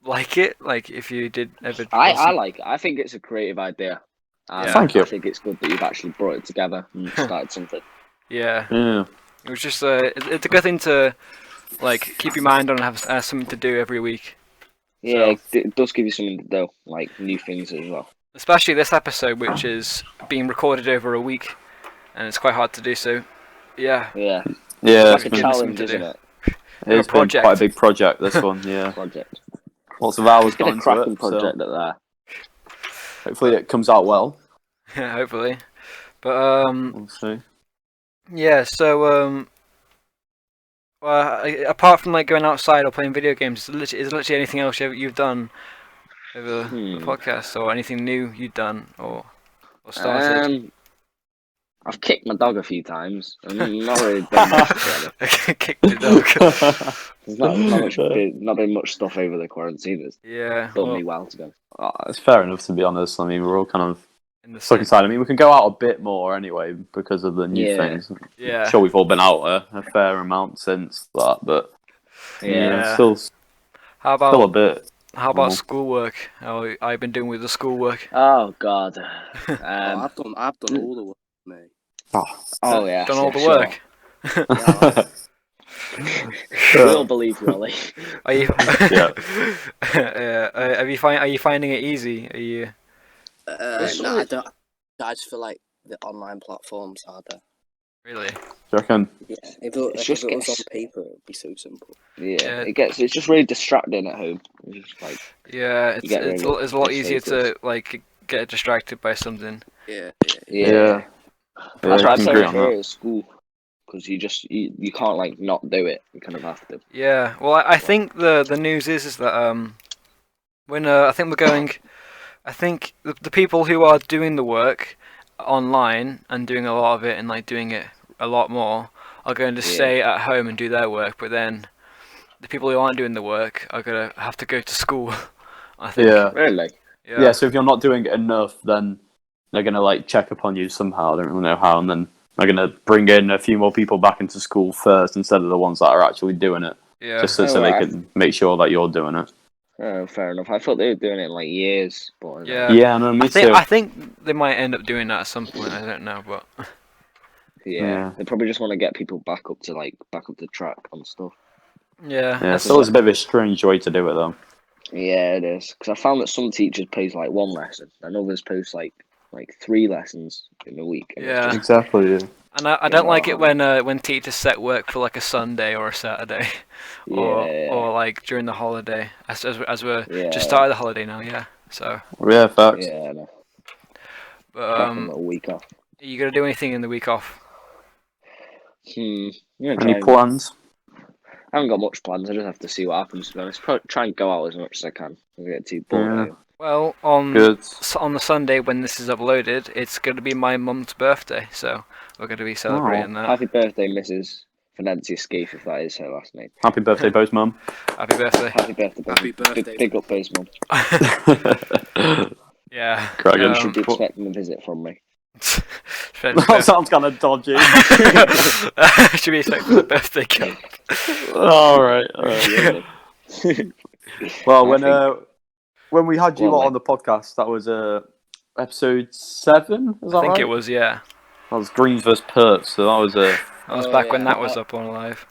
like it? Like, if you did ever? I like it. I think it's a creative idea. And Yeah. Thank you. I think it's good that you've actually brought it together and started something. Yeah, Yeah. it was just it's a good thing to like keep your mind on and have something to do every week. Yeah, it does give you something to do, like new things as well. Especially this episode, which is being recorded over a week, and it's quite hard to do. So, yeah, Yeah, Yeah, like it's a been been, something challenge, to do. isn't it? it's been project. quite a big project, this one, yeah. Project. Lots of hours It's been gone a into cracking it, so project at there. hopefully it comes out well. yeah, hopefully. But We'll see. yeah. So apart from like going outside or playing video games, is there literally anything else you've done over the podcast, or anything new you've done or started? I've kicked my dog a few times. And not really done much together. Kicked the dog. There's not been much stuff over the quarantine that's Yeah, done well, me well to go. It's fair enough, to be honest. I mean, we're all kind of in the stuck same. inside. I mean, we can go out a bit more anyway because of the new Yeah. things. Yeah. I'm sure we've all been out a fair amount since that, but Yeah. still How a about bit. how about schoolwork? How I've been doing with the schoolwork? Oh God. I've done all the work, mate. Oh yeah. Done all the sure. work. We'll believe you, Ollie. Are you? Yeah. Yeah. Are you finding it easy? Are you? No, I don't. I just feel like the online platforms are there. Really? Do you reckon? Yeah, if It's it just was on gets- paper, it would be so simple. Yeah, it's just really distracting at home. It's just like Yeah, You get it's really a lot easier to focused. like get distracted by something. Yeah. Yeah. That's I why I can say agree I on prefer that. it at school because you can't like not do it. You kind of have to. Yeah. Well, I think the news is that when I think we're going, I think the people who are doing the work online and doing a lot of it and like doing it a lot more are going to Yeah. stay at home and do their work, but then the people who aren't doing the work are gonna have to go to school. I think. Yeah. Really? Yeah, so if you're not doing it enough, then they're going to like check up on you somehow. I don't really know how. And then they're going to bring in a few more people back into school first instead of the ones that are actually doing it. Yeah. Just so Oh, they right. can make sure that you're doing it. Oh, fair enough. I thought they were doing it in like years, but Yeah. Yeah, no, me too. I think they might end up doing that at some point. I don't know, but Yeah. they probably just want to get people back up to track on stuff. yeah. Yeah, still is a bit of a strange way to do it, though. Yeah, it is. Because I found that some teachers post like one lesson, and others post like 3 lessons in a week. And Yeah. It's Exactly, yeah. And I don't like it when teachers set work for like a Sunday or a Saturday, or Yeah. or like during the holiday. As we're Yeah. just started the holiday now, yeah. So, Yeah, facts. yeah, no. but Cracking a week off. are you gonna do anything in the week off? I'm gonna Any try. plans? I haven't got much plans. I just have to see what happens. To be honest, try and go out as much as I can. I get too bored. Yeah. Here. Well, on Good. on the Sunday when this is uploaded, it's gonna be my mum's birthday, so we're gonna be celebrating that. Happy birthday, Mrs. Financia Skeef, if that is her last name. Happy birthday, Beau's mum. Happy birthday. Happy birthday, Bo. Happy birthday. Big up Bo's mum. Yeah. Cracking. You Um, should be expecting a visit from me. That sounds kind of dodgy. Should be expecting the birthday cake. All right. Well, I when we had you Well, lot on the podcast, that was episode 7. Is that I think right? it was, yeah. That was Greens vs Perth, so that was That was Oh, back when yeah. that was up on live.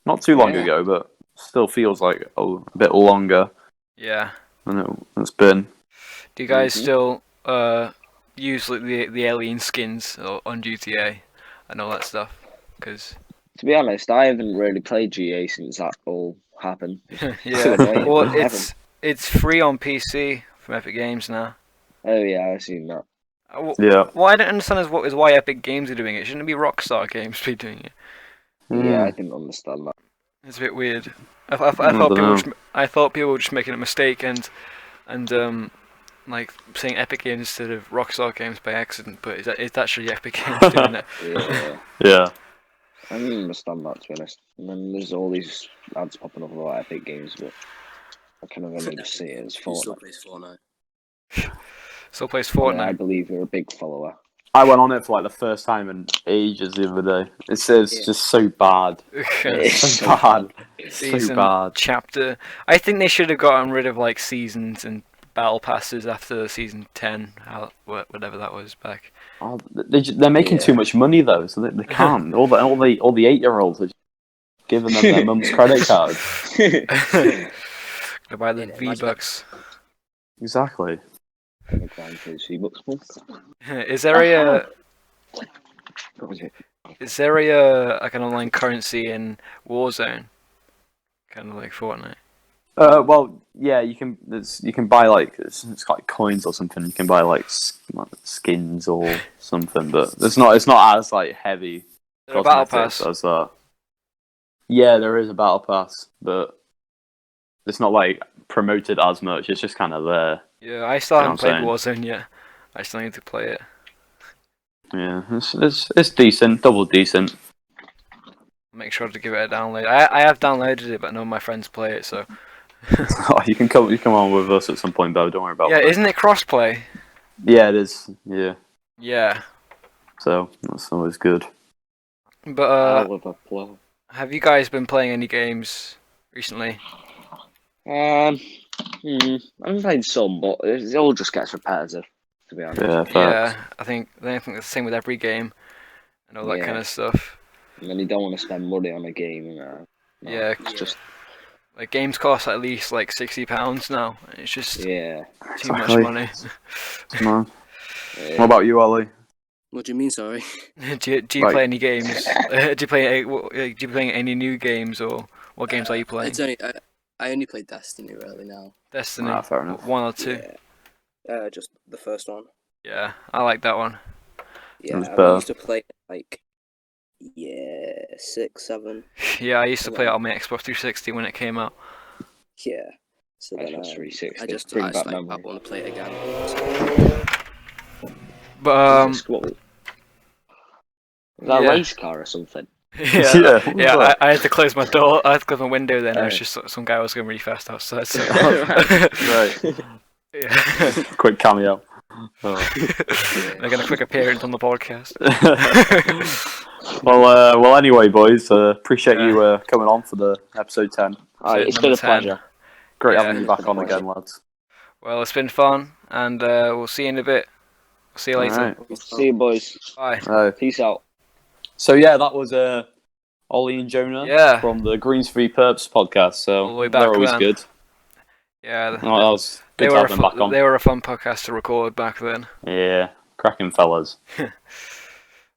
not too long Yeah. ago, but still feels like a bit longer Yeah. than it's been. Do you guys Mhm. still use like the alien skins on GTA and all that stuff? Because To be honest, I haven't really played GA since that all happened. yeah, annoying. well I it's free on PC from Epic Games now. Oh yeah, I've seen that. Yeah. What I don't understand is why Epic Games are doing it. Shouldn't it be Rockstar Games be doing it? Yeah, I Hmm. didn't understand that. It's a bit weird. I I thought dunno. people were just making a mistake and like saying Epic Games instead of Rockstar Games by accident, but it's actually Epic Games doing it. Yeah, Yeah. I didn't understand that, to be honest. And then there's all these ads popping up about Epic Games, but I kind of only just see it as He still Fortnite. plays Fortnite. Still plays I mean, I Fortnite. believe you're a big follower. I went on it for like the first time in ages the other day. It's just so bad. It's So bad. So Season, bad. chapter. I think they should have gotten rid of like seasons and battle passes after season 10, whatever that was back. Oh, they're making too Yeah. much money though, so they can't. all the 8-year-olds are just giving them their mum's credit card. Go buy the Yeah, V-Bucks. Exactly. Gonna grind through $3 month. Is there a What was it? is there a like an online currency in Warzone? Kind of like Fortnite. Well, yeah, you can buy like it's like coins or something. You can buy like skins or something, but it's not as like heavy Is there a battle cosmetics pass? as that. Yeah, there is a battle pass, but it's not like promoted as much. It's just kind of there. Yeah, I still You know haven't played what Warzone yet. I still need to play it. Yeah, it's decent, double decent. Make sure to give it a download. I have downloaded it, but none of my friends play it. So Oh, you can come on with us at some point, Beau. Don't worry about yeah, it. isn't it crossplay? Yeah, it is. Yeah, Yeah, so that's always good. but Liverpool. have you guys been playing any games recently? I've played some, but it all just gets repetitive, to be honest. Yeah, facts. Yeah, I think it's the same with every game and all that kind Yeah. of stuff. And then you don't want to spend money on a game. No, Yeah, it's just like games cost at least like £60 now. And it's just yeah. too much Exactly. money. Man. What about you, Ollie? What do you mean, sorry? do you Right. play any games? Do you play any new games, or what games are you playing? It's only I only play Destiny really now. Destiny, Ah, fair enough. 1 or 2. Yeah. Just the first one. Yeah, I like that one. Yeah, was I better. used to play like 6, 7. Yeah, I used to play it on my Xbox 360 when it came out. Yeah. So then Xbox 360. I just Bring I back like, I memories. want to play it again. But What was that, yeah. a race car or something? yeah, Yeah, what was yeah. that? I had to close my door. I had to close my window. Then there was Oh. just some guy was going really fast outside. So Right. yeah, Quick cameo. Oh. making a quick appearance on the podcast. well, anyway, boys, appreciate Yeah. you coming on for the episode 10. Alright, it's number been a 10. pleasure. Great Yeah. having you back on again, lads. Well, it's been fun, and we'll see you in a bit. See you later. Alright. See you, boys. Bye. Peace out. So yeah, that was Ollie and Jonah Yeah. from the Greens Free Perps podcast. So All the way they're back always then. good. Yeah, Oh, that was they good to were have them back on. they were a fun podcast to record back then. Yeah, cracking fellas.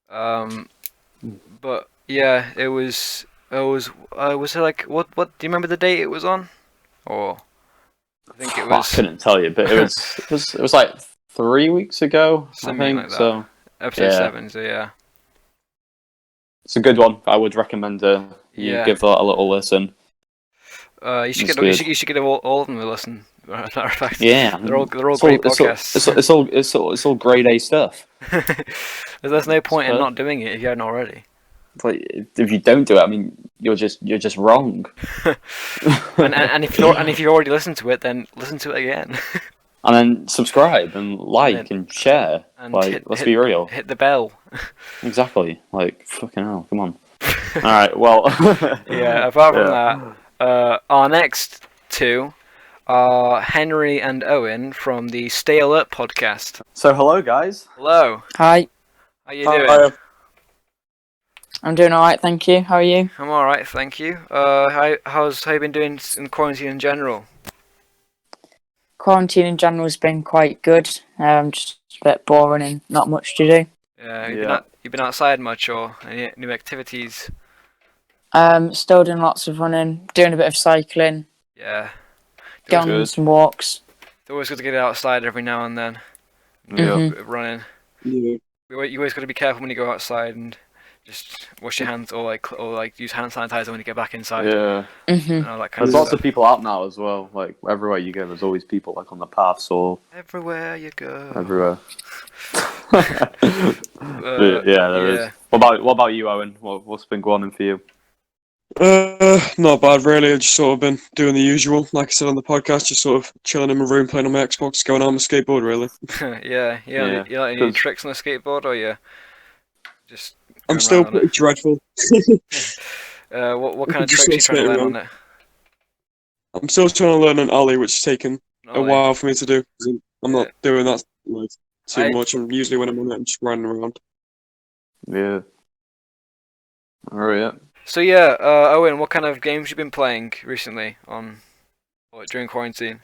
But yeah, it was it like what do you remember the date it was on? Or I think it I was couldn't tell you, but it was like 3 weeks ago. Something I think like that. so. episode yeah. 7. So yeah, It's a good one. I would recommend you Yeah. give that a little listen. you should That's get good. you should give all of them a listen. Matter of fact, Yeah, they're all It's great it's podcasts. it's all grade A stuff. There's no point in fair. not doing it if you haven't already. It's like, if you don't do it, I mean, you're just wrong. and if you already listened to it, then listen to it again. And then subscribe and like and share. And Like, let's be real. Hit the bell. Exactly. Like, fucking hell, come on. Alright, well. Yeah, apart from yeah. that, our next two are Henry and Owen from the Stay Alert podcast. So, hello, guys. Hello, Hi, how you doing? I'm doing alright, thank you. How are you? I'm alright, thank you. How you been doing in quarantine in general? Quarantine in general has been quite good. Just a bit boring and not much to do. Yeah, Yeah. you been outside much or any new activities? Still doing lots of running, doing a bit of cycling, Yeah, going on good. some walks. it's always good to get outside every now and then. Yeah. Mhm. Bit of running. Yeah. You always got to be careful when you go outside and just wash your hands or use hand sanitizer when you get back inside. Yeah. Mhm. And all that kind There's of lots stuff. of people out now as well. Like, everywhere you go, there's always people, like, on the paths or Everywhere you go. everywhere. Yeah, there is. yeah. What about you, Owen? What's been going on for you? Not bad really. I've just sort of been doing the usual, like I said on the podcast, just sort of chilling in my room, playing on my Xbox, going on my skateboard really. Yeah. Yeah, You like any 'cause- tricks on a skateboard or you just I'm going still around on pretty it? dreadful. What kind of Just tricks are you trying to sort of learn skating on it? I'm still trying to learn an ollie, which has taken a Ollie. while for me to do. 'Cause I'm Yeah. not doing that like too I- much. And usually when I'm on it, I'm just running around. Yeah. Oh, yeah. So yeah, Owen, what kind of games you been playing recently during quarantine?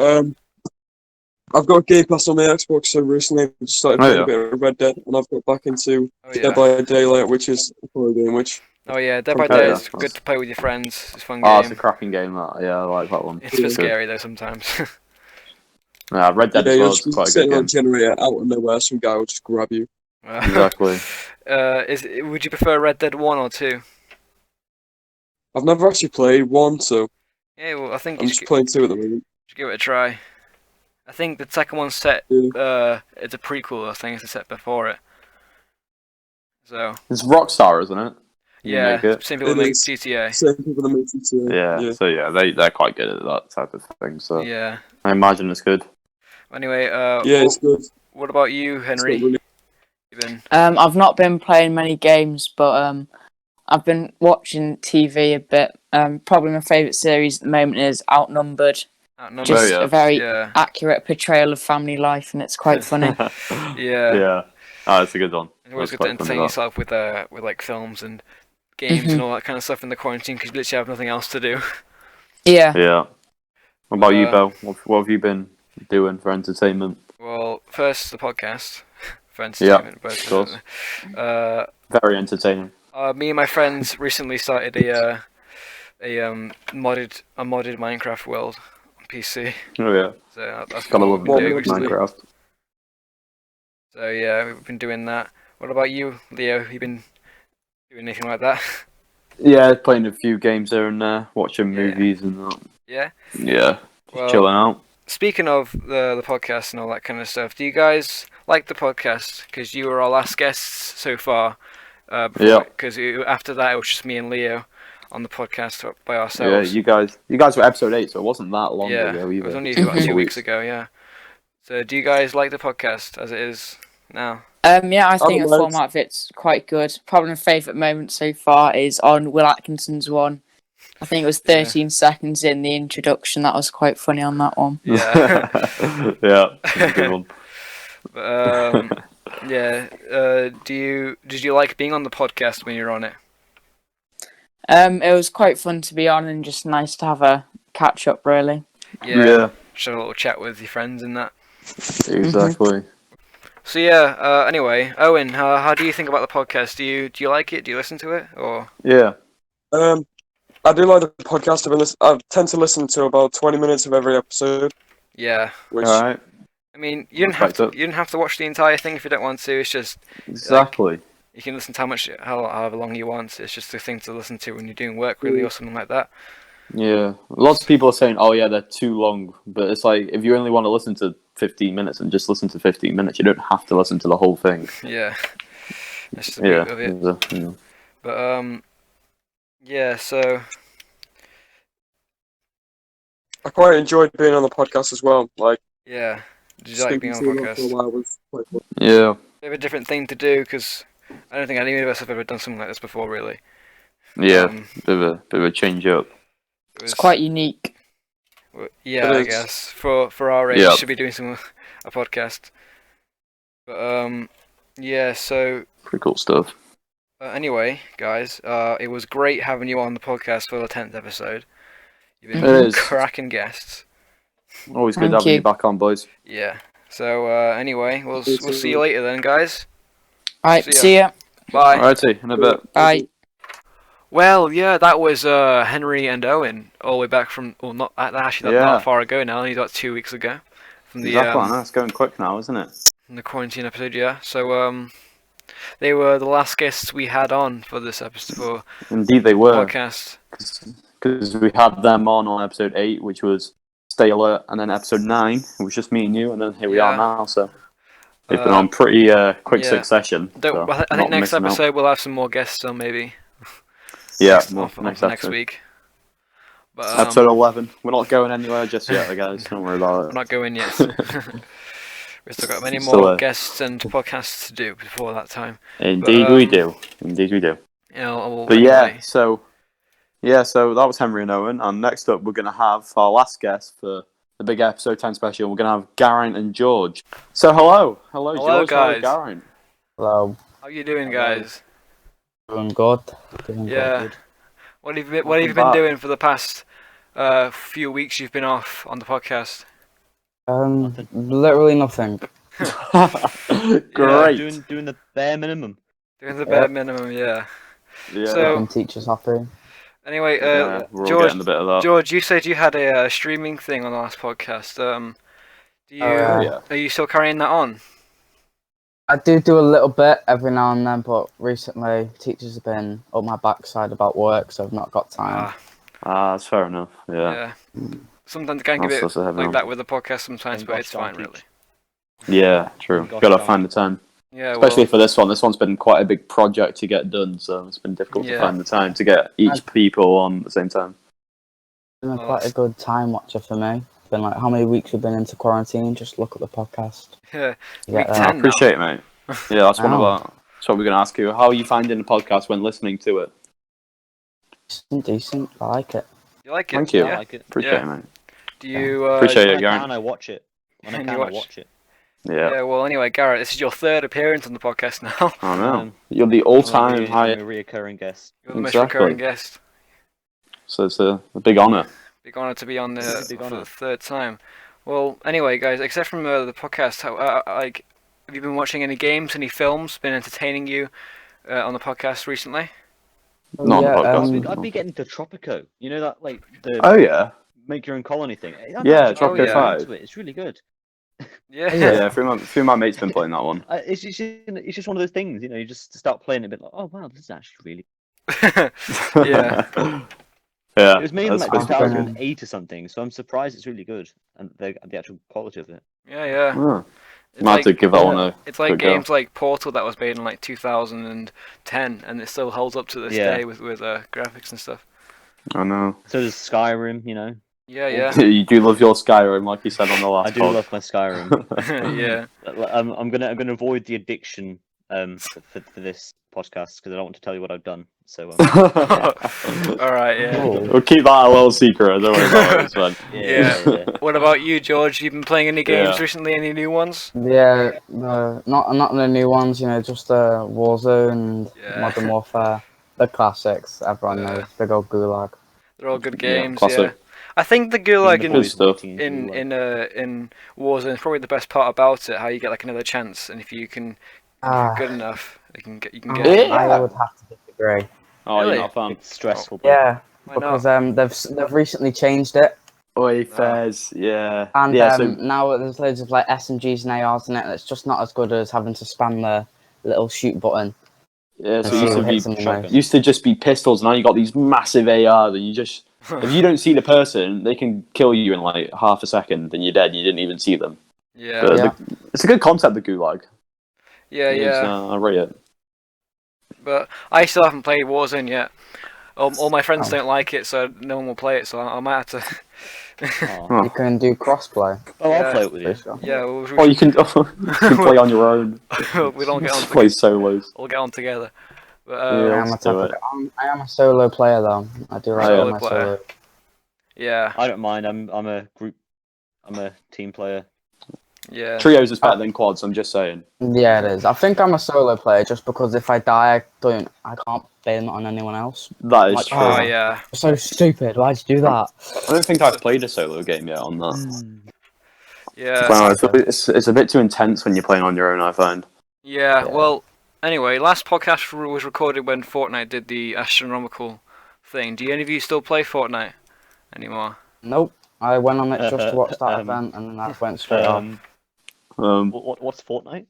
I've got Game Pass on my Xbox, so recently I just started Oh, playing yeah. a bit of Red Dead, and I've got back into Oh Dead yeah. by Daylight, which is a horror game, which Oh yeah, Dead by Oh, Day yeah. is good to play with your friends. It's a fun Oh, it's a game. cracking game, that. Yeah, I like that one. It's a bit Good. scary though sometimes. Yeah, Red Dead yeah, as you're well is just quite a good sitting on a game. generator out of nowhere, some guy will just grab you. Exactly. Would you prefer Red Dead 1 or 2? I've never actually played one, so Yeah, well, I think I'm just playing two at the moment. should give it a try. I think the second one's set. Yeah. It's a prequel. I think it's a set before it. So It's Rockstar, isn't it? You yeah, make it. same people It make is. GTA. Same people that make it, Yeah. So yeah, they're quite good at that type of thing. So Yeah. I imagine it's good. Anyway, Yeah, it's good. what about you, It's Henry? not really... You been? I've not been playing many games, but I've been watching TV a bit. Probably my favourite series at the moment is Outnumbered. Outnumbered? Just yeah. a very Yeah. accurate portrayal of family life, and it's quite funny. Yeah. Yeah. Oh, it's a good one. It's always That's good to quite funny, entertain that. yourself with like films and games and Mhm. all that kind of stuff in the quarantine because you literally have nothing else to do. Yeah. Yeah. What about you, Uh, Beau? What have you been doing for entertainment? Well, first the podcast for entertainment, of course. but Very entertaining. me and my friends recently started a modded Minecraft world on PC. Oh yeah. So that's Gotta what love we've been doing Mod recently. Minecraft. So yeah, we've been doing that. What about you, Leo? You been doing anything like that? Yeah, playing a few games here and there, watching Yeah. movies and that. Yeah. Yeah. Just Well, chilling out. Speaking of the podcast and all that kind of stuff, do you guys like the podcast? Because you were our last guests so far. Yeah. Because after that, it was just me and Leo on the podcast by Yeah, ourselves. you guys were episode 8, so it wasn't that long Yeah, ago it either. was only Just a about couple 2 of weeks ago. Yeah. So, do you guys like the podcast as it is now? Yeah, I think the don't know. format of it's quite good. Probably my favourite moment so far is on Will Atkinson's one. I think it was 13 seconds in the introduction. That was quite funny on that one. Yeah. Yeah, that's a good one. But, yeah. Did you like being on the podcast when you were on it? It was quite fun to be on and just nice to have a catch up, really. Yeah, Just have a little chat with your friends and that. exactly. So yeah. Anyway, Owen, how do you think about the podcast? Do you like it? Do you listen to it? Or Yeah. I do like the podcast. I tend to listen to about 20 minutes of every episode, yeah. which Alright. I mean, you Respect it. didn't have to watch the entire thing if you don't want to. It's just Exactly. you can listen to however long you want. It's just a thing to listen to when you're doing work, really, or something like that. Yeah. Lots of people are saying, oh yeah, they're too long. But it's like, if you only want to listen to 15 minutes and just listen to 15 minutes, you don't have to listen to the whole thing. Yeah. That's just the Yeah. beauty of it. Yeah. But yeah. So I quite enjoyed being on the podcast as well. Like, yeah. Did you like being on the podcast? Yeah. Bit of a different thing to do because I don't think any of us have ever done something like this before, really. Yeah. Bit of a change up. It's quite unique. Yeah, It I is. guess for our age, Yeah. should be doing a podcast. But yeah. So Pretty cool stuff. anyway, guys, it was great having you on the podcast for the 10th episode. You've been It is. cracking guests. Always good Thank having you you. back on, boys. Yeah. So anyway, we'll see you later then, guys. Alright, See ya. see ya. Bye. Alrighty, in a bit. Bye. Well, yeah, that was Henry and Owen all the way back from. Well, not actually not Yeah. that far ago now. Only about 2 weeks ago from the Exactly. I know, it's going quick now, isn't it? from the quarantine episode. Yeah. So they were the last guests we had on for this episode for Indeed, they the were. podcast. Because we had them on episode 8, which was Stay Alert, and then episode 9, it was just me and you, and then here we Yeah. are now. So they've been on pretty quick yeah. succession. Don't, so I think not next missing out. episode we'll have some more guests on maybe. Yeah, next, more on for next next episode. week. But Episode 11. We're not going anywhere just yet, guys. Don't worry about we're it. not going yet. We've still got many Still more there. guests and podcasts to do before that time. Indeed, But, we do. Indeed, we do. You know, But anyway. so that was Henry and Owen, and next up we're gonna have our last guest for the big episode 10 special. We're gonna have Garen and George. So hello, Hello, George, guys. hello, Garen. Hello. How you doing, Hello. guys? Doing good. Doing Yeah. good. What have you Welcome been back. doing for the past few weeks? You've been off on the podcast. Literally nothing. Great. Doing the bare minimum. Doing the bare minimum, yeah. Yeah. So- Making teachers happy. Anyway, Yeah, we're all George, getting a bit of that. George, you said you had a streaming thing on the last podcast. Do you yeah. are you still carrying that on? I do a little bit every now and then, but recently teachers have been up my backside about work, so I've not got time. That's fair enough. Yeah. Sometimes it can get a That's bit also heavy like on. that with the podcast sometimes, Thank but gosh, it's fine, don't really. Yeah, true. Gosh, Gotta darn. find the time. Yeah, Especially well, for this one. This one's been quite a big project to get done, so it's been difficult to Yeah. find the time to get each people on at the same time. It's been Oh, quite a good time watcher for me. It's been like how many weeks we've been into quarantine? Just look at the podcast. yeah. You get Week there. 10 I now. appreciate it, mate. Yeah, that's one of Ow. our. That's what we're going to ask you. How are you finding the podcast when listening to it? Decent. I like it. You like it? Thank you. I Yeah. like it. Appreciate Yeah. it, mate. Do you? Appreciate When it, I Garen. can, I watch it. When I And can, you I watch- watch it. Yeah, Yeah. Well, anyway, Garrett, this is your third appearance on the podcast now. I know. Um, You're the all-time I'm high, a reoccurring guest. You're the most Exactly. recurring guest. so it's a big honour. Big honor to be on It's a big for honour. the third time. Well, anyway, guys, except from the podcast, how, like, have you been watching any games, any films, been entertaining you on the podcast recently? Not on the podcast. I'd be getting to Tropico. You know that like the Oh yeah, make your own colony thing. I'm Yeah, actually Tropico really 5. into it. It's really good. Yeah. yeah. A few of my mates been playing that one. It's just one of those things. You know, you just start playing it, a bit like, oh wow, this is actually really. Yeah. yeah. It was made in that's like supposed to be- 2008 or something, so I'm surprised it's really good and the actual quality of it. Yeah. Oh, It's might have to give that one a. It's like quick go. games like Portal that was made in like 2010, and it still holds up to this Yeah. day with graphics and stuff. I know. So does Skyrim. You know, Yeah. You do love your Skyrim, like you said on the last. I do pod. love my Skyrim. Yeah. I'm gonna avoid the addiction for this podcast because I don't want to tell you what I've done. So All right. Yeah. We'll keep that a little secret. Don't worry about it. It's fine. Yeah. What about you, George? You been playing any games Yeah. recently? Any new ones? Yeah, not the new ones. You know, just Warzone and Yeah. Modern Warfare, the classics. Everyone Yeah. knows. Big old Gulag. They're all good Yeah, games. classic. Yeah. I think the Gulag Good stuff. in Warzone is probably the best part about it. How you get like another chance, and if you're good enough, you can get. I would have to disagree. Oh, Really? you're not a fan. It's stressful. But Yeah, Why because not? they've recently changed it, Oi, Fez. Yeah. and yeah. now there's loads of like SMGs and ARs in it. It's just not as good as having to spam the little shoot button. So See it who hits them the most. used to just be pistols. Now you got these massive ARs, and you just if you don't see the person, they can kill you in like half a second, and you're dead. And you didn't even see them. Yeah. But Yeah. it's a good concept, the Gulag. Yeah. It's, Yeah. I rate it. But I still haven't played Warzone yet. All my friends don't like it, so no one will play it. So I might have to Oh, You can do crossplay. I'll Yeah. play it with you. Pretty sure. Yeah, Or you can play on your own. we don't get on Just play solos. We'll get on together. But, Yeah. I am a let's do type of, it. I am a solo player though. I do like Solo doing my player. solo. yeah, I don't mind. I'm a team player. yeah. Trios is better than quads. I'm just saying. Yeah, it is. I think I'm a solo player just because if I die, I can't blame it on anyone else. That is Like, true. Oh yeah. So stupid. Why'd you do that? I don't think I've played a solo game yet on that. Yeah. Wow, it's a bit too intense when you're playing on your own, I find. Yeah, Yeah. well, anyway, last podcast was recorded when Fortnite did the astronomical thing. Do any of you still play Fortnite anymore? Nope. I went on it just to watch that event and then I went straight off. What's Fortnite?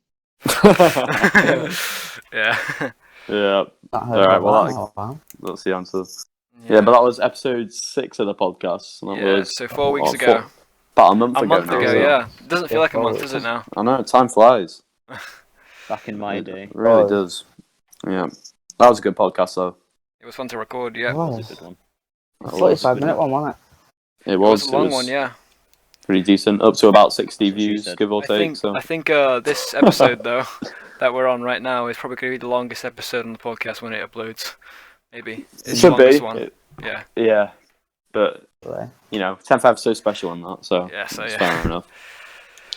yeah. Yeah, Not heard Alright, of well, that in a while. that's the answer. Yeah, but that was episode 6 of the podcast. And that Yeah, was so 4 weeks ago. about a month A ago month now. ago, so- yeah. Doesn't feel Yeah, like a 4 month, weeks. does it now? I know, time flies. Back in my It day. really Oh. does. Yeah. That was a good podcast, though. It was fun to record, yeah. It That was was. a good one. That was. 45-minute one, wasn't it? It It was. was a long one, yeah. Pretty decent. Up to about 60 That's what she views, said. give or I take. think, So. I think this episode, though, that we're on right now is probably going to be the longest episode on the podcast when it uploads. Maybe. It's the Should longest be. one. Yeah. Yeah. But, Really. you know, 10th episode special on that, so. Yeah, so it's yeah. fair enough.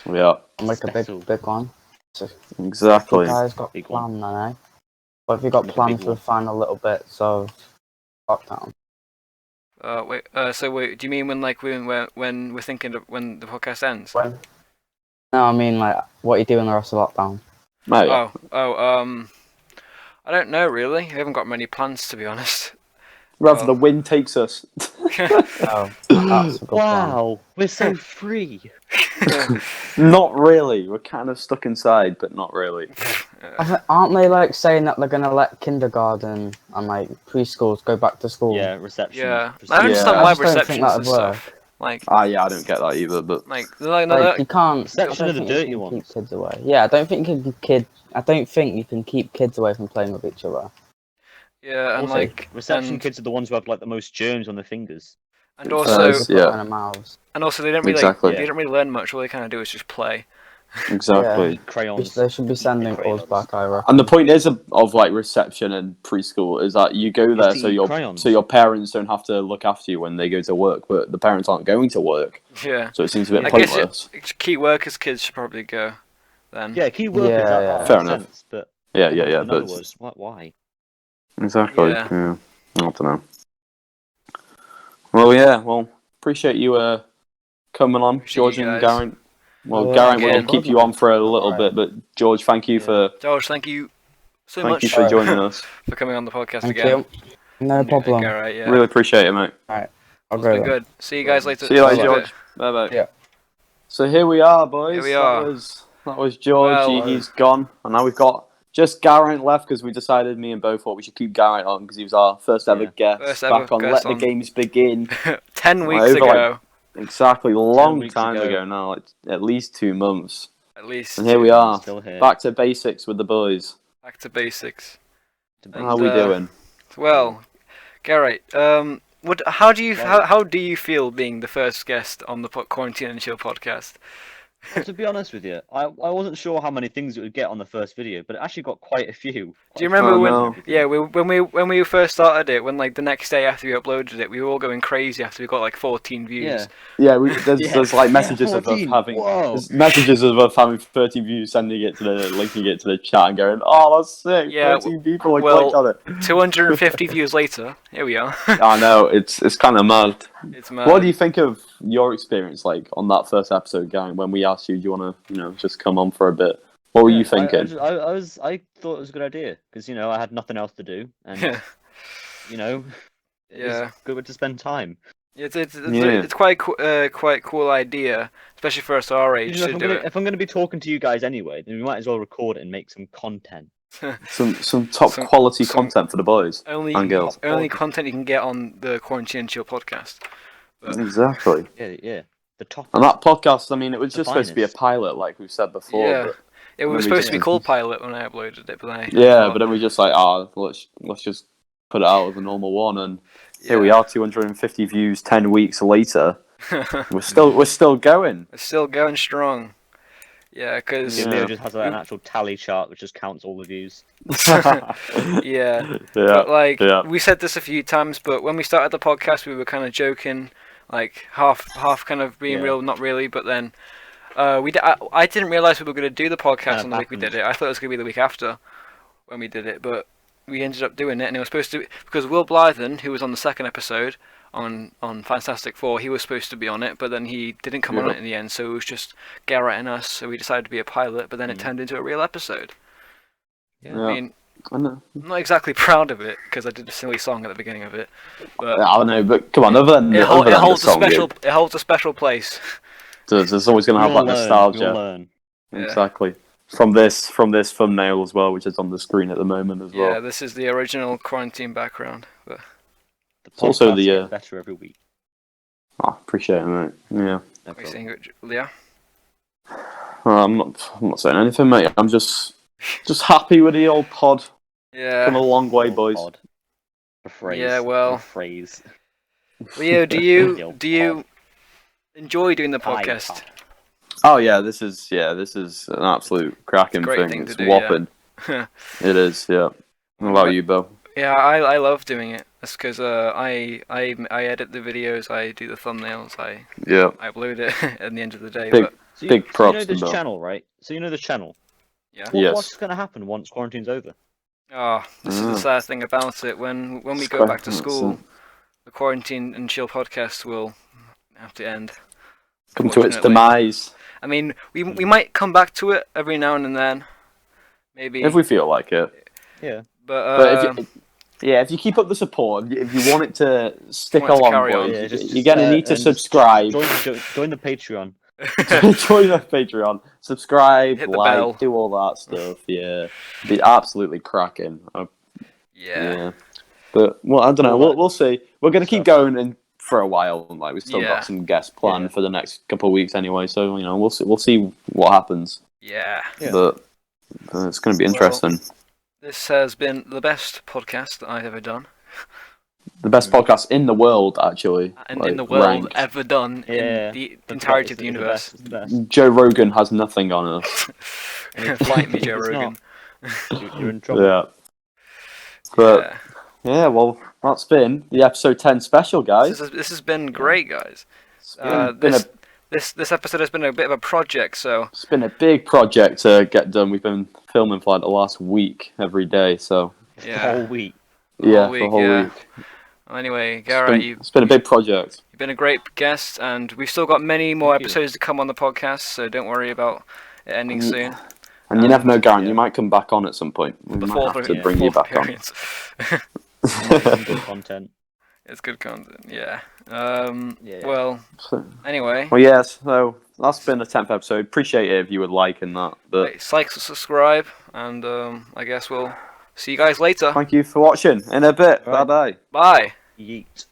Yeah. I'll make a Special. big one. Exactly. You guys got Big one. planned then, eh? What have you got Make a planned big for the final little bits of lockdown? Wait, do you mean when when we're thinking of when the podcast ends? When? No, I mean like what you do in the rest of lockdown. Oh, yeah. I don't know really. I haven't got many plans to be honest. Rather the wind takes us. Oh, that's a good plan. Wow, we're so free. Not really. We're kind of stuck inside, but not really. Aren't they like saying that they're gonna let kindergarten and like preschools go back to school? Yeah, reception. Yeah, I procedure. don't understand I why just don't think receptions that'd and stuff. Like, Yeah, I don't get that either, but. like Like you can't. Reception I are don't the think you dirty can ones. keep kids away. Yeah, I don't think you can keep kids away from playing with each other. yeah, and Also, like reception and, kids are the ones who have like the most germs on their fingers. and also Yeah. In their mouths. and also they don't really Exactly. they don't really learn much. All they kind of do is just play. Exactly. Crayons. They should be sending crayons. us back, I reckon. And the point is of like reception and preschool is that you go there to so eat your crayons. parents don't have to look after you when they go to work, but the parents aren't going to work, Yeah, so it seems a bit I guess pointless. key workers kids should probably go. Then Yeah, key workers. Yeah, that yeah. makes Fair enough. sense, but Yeah, in other but words, why? exactly. Yeah. Yeah. I don't know. Well, appreciate you coming on, Appreciate George you and guys. Garen. Well, Yeah, Garen will again. keep you on for a little bit, but George, thank you for George, thank you so thank much you for joining us. for coming on the podcast Thank again. you. No problem. Alright, yeah. Really appreciate it, mate. I'll It's go been then. good. See you guys later. See you later, See in a bit. George. Bye bye. Yeah. So here we are, boys. Here we are. That was George. Well, He's gone, and now we've got just Garrett left because we decided, me and Beau thought we should keep Garrett on because he was our first ever guest First ever back on guest Let on. the Games Begin. 10 weeks Over, like, ago, Exactly, long weeks time ago. ago now, like at least 2 months. at least. And here we are, Still here. back to basics with the boys. Back to basics. How we doing? Well, Garrett, how do you feel being the first guest on the Quarantine and Chill podcast? Well, to be honest with you, I wasn't sure how many things it would get on the first video, but it actually got quite a few. Do you remember Oh, when? no. Yeah, when we first started it, when like the next day after we uploaded it, we were all going crazy after we got like 14 views. Yeah. Yeah, there's like messages of us 14. having Whoa. there's messages of us having 30 views, sending it to linking it to the chat and going, "Oh, that's sick! Yeah, 13 people have well- clicked on it." 250 views later, here we are. I know it's kind of mad. It's mad. What do you think of your experience, like on that first episode, going when we asked you, do you want to, just come on for a bit? What were you thinking? I thought it was a good idea because I had nothing else to do, and Yeah. it Yeah. was good to spend time. It's quite quite cool idea, especially for us our age to do it. If I'm gonna be talking to you guys anyway, then we might as well record it and make some content. Some top quality content for the boys Only and girls. only content you can get on the Quarantine and Chill podcast. But, Exactly. Yeah. The top. And that podcast, I mean, it was The just supposed to be a finest. pilot, like we've said before. yeah, But, it was we supposed just- to be called Pilot when I uploaded it, but but then we just like, let's just put it out as a normal one, and here we are, 250 views, 10 weeks later. We're still going. It's still going strong. Yeah, because Yeah, Leo just has an actual tally chart which just counts all the views. yeah. But like we said this a few times, but when we started the podcast, we were kind of joking, like half kind of being real, not really. But then I didn't realize we were going to do the podcast on the week we did it. I thought it was going to be the week after when we did it, but we ended up doing it, and it was supposed to because Will Blythen, who was on the second episode on Fantastic Four, he was supposed to be on it, but then he didn't come on it in the end, so it was just Garrett and us. So we decided to be a pilot, but then it turned into a real episode. I mean, I'm not exactly proud of it because I did a silly song at the beginning of it. But I don't know, but come on, it holds a special place. There's always going to have that nostalgia. Exactly. From this thumbnail as well, which is on the screen at the moment as well. Yeah, this is the original quarantine background. But the also the better every week. I appreciate it, mate. Yeah. Are you saying it, Leah? I'm not saying anything, mate. I'm just happy with the old pod. Yeah. Come a long way, boys. Pod. A phrase. Yeah, well. A phrase. Leo, do you enjoy doing the podcast? Oh yeah, this is an absolute cracking thing. It's whopping. It is, yeah. What about you, Beau? Yeah, I love doing it. That's because I edit the videos, I do the thumbnails, I upload it at the end of the day. Big props. So you know this channel, right? So you know this channel. Yeah. What's going to happen once quarantine's over? Oh, this is the sad thing about it. When we go back to school, the Quarantine and Chill podcast will have to end. Come to its demise. I mean, we might come back to it every now and then, maybe if we feel like it. Yeah. But if you keep up the support, if you want it to stick along, boys, you're gonna need to subscribe. Join the Patreon. Join the Patreon. Subscribe, hit the bell. Do all that stuff. Yeah, be absolutely cracking. Yeah. But well, I don't know. We'll see. We're gonna keep going for a while. Like we've still got some guests planned for the next couple of weeks anyway. So we'll see. We'll see what happens. Yeah. But it's gonna be interesting. This has been the best podcast that I've ever done. The best podcast in the world, actually. And in the world ever done in the entirety of the universe. Joe Rogan has nothing on us. Fight me, Joe Rogan. You're in trouble. Yeah. But well, that's been the episode 10 special, guys. This has been great, guys. This episode has been a bit of a project, so it's been a big project to get done. We've been filming for like the last week every day, so the whole week. The whole week. Well, anyway, Garrett, it's been a big project. You've been a great guest, and we've still got many more episodes to come on the podcast, so don't worry about it ending soon. And you never know, Garrett, you might come back on at some point. We might have to bring you back on. Good content. It's good content, yeah. Well, anyway. Well, yes, so that's been the 10th episode. Appreciate it if you would like and that. But like, subscribe, and I guess we'll see you guys later. Thank you for watching. In a bit. Bye-bye. Bye. Yeet.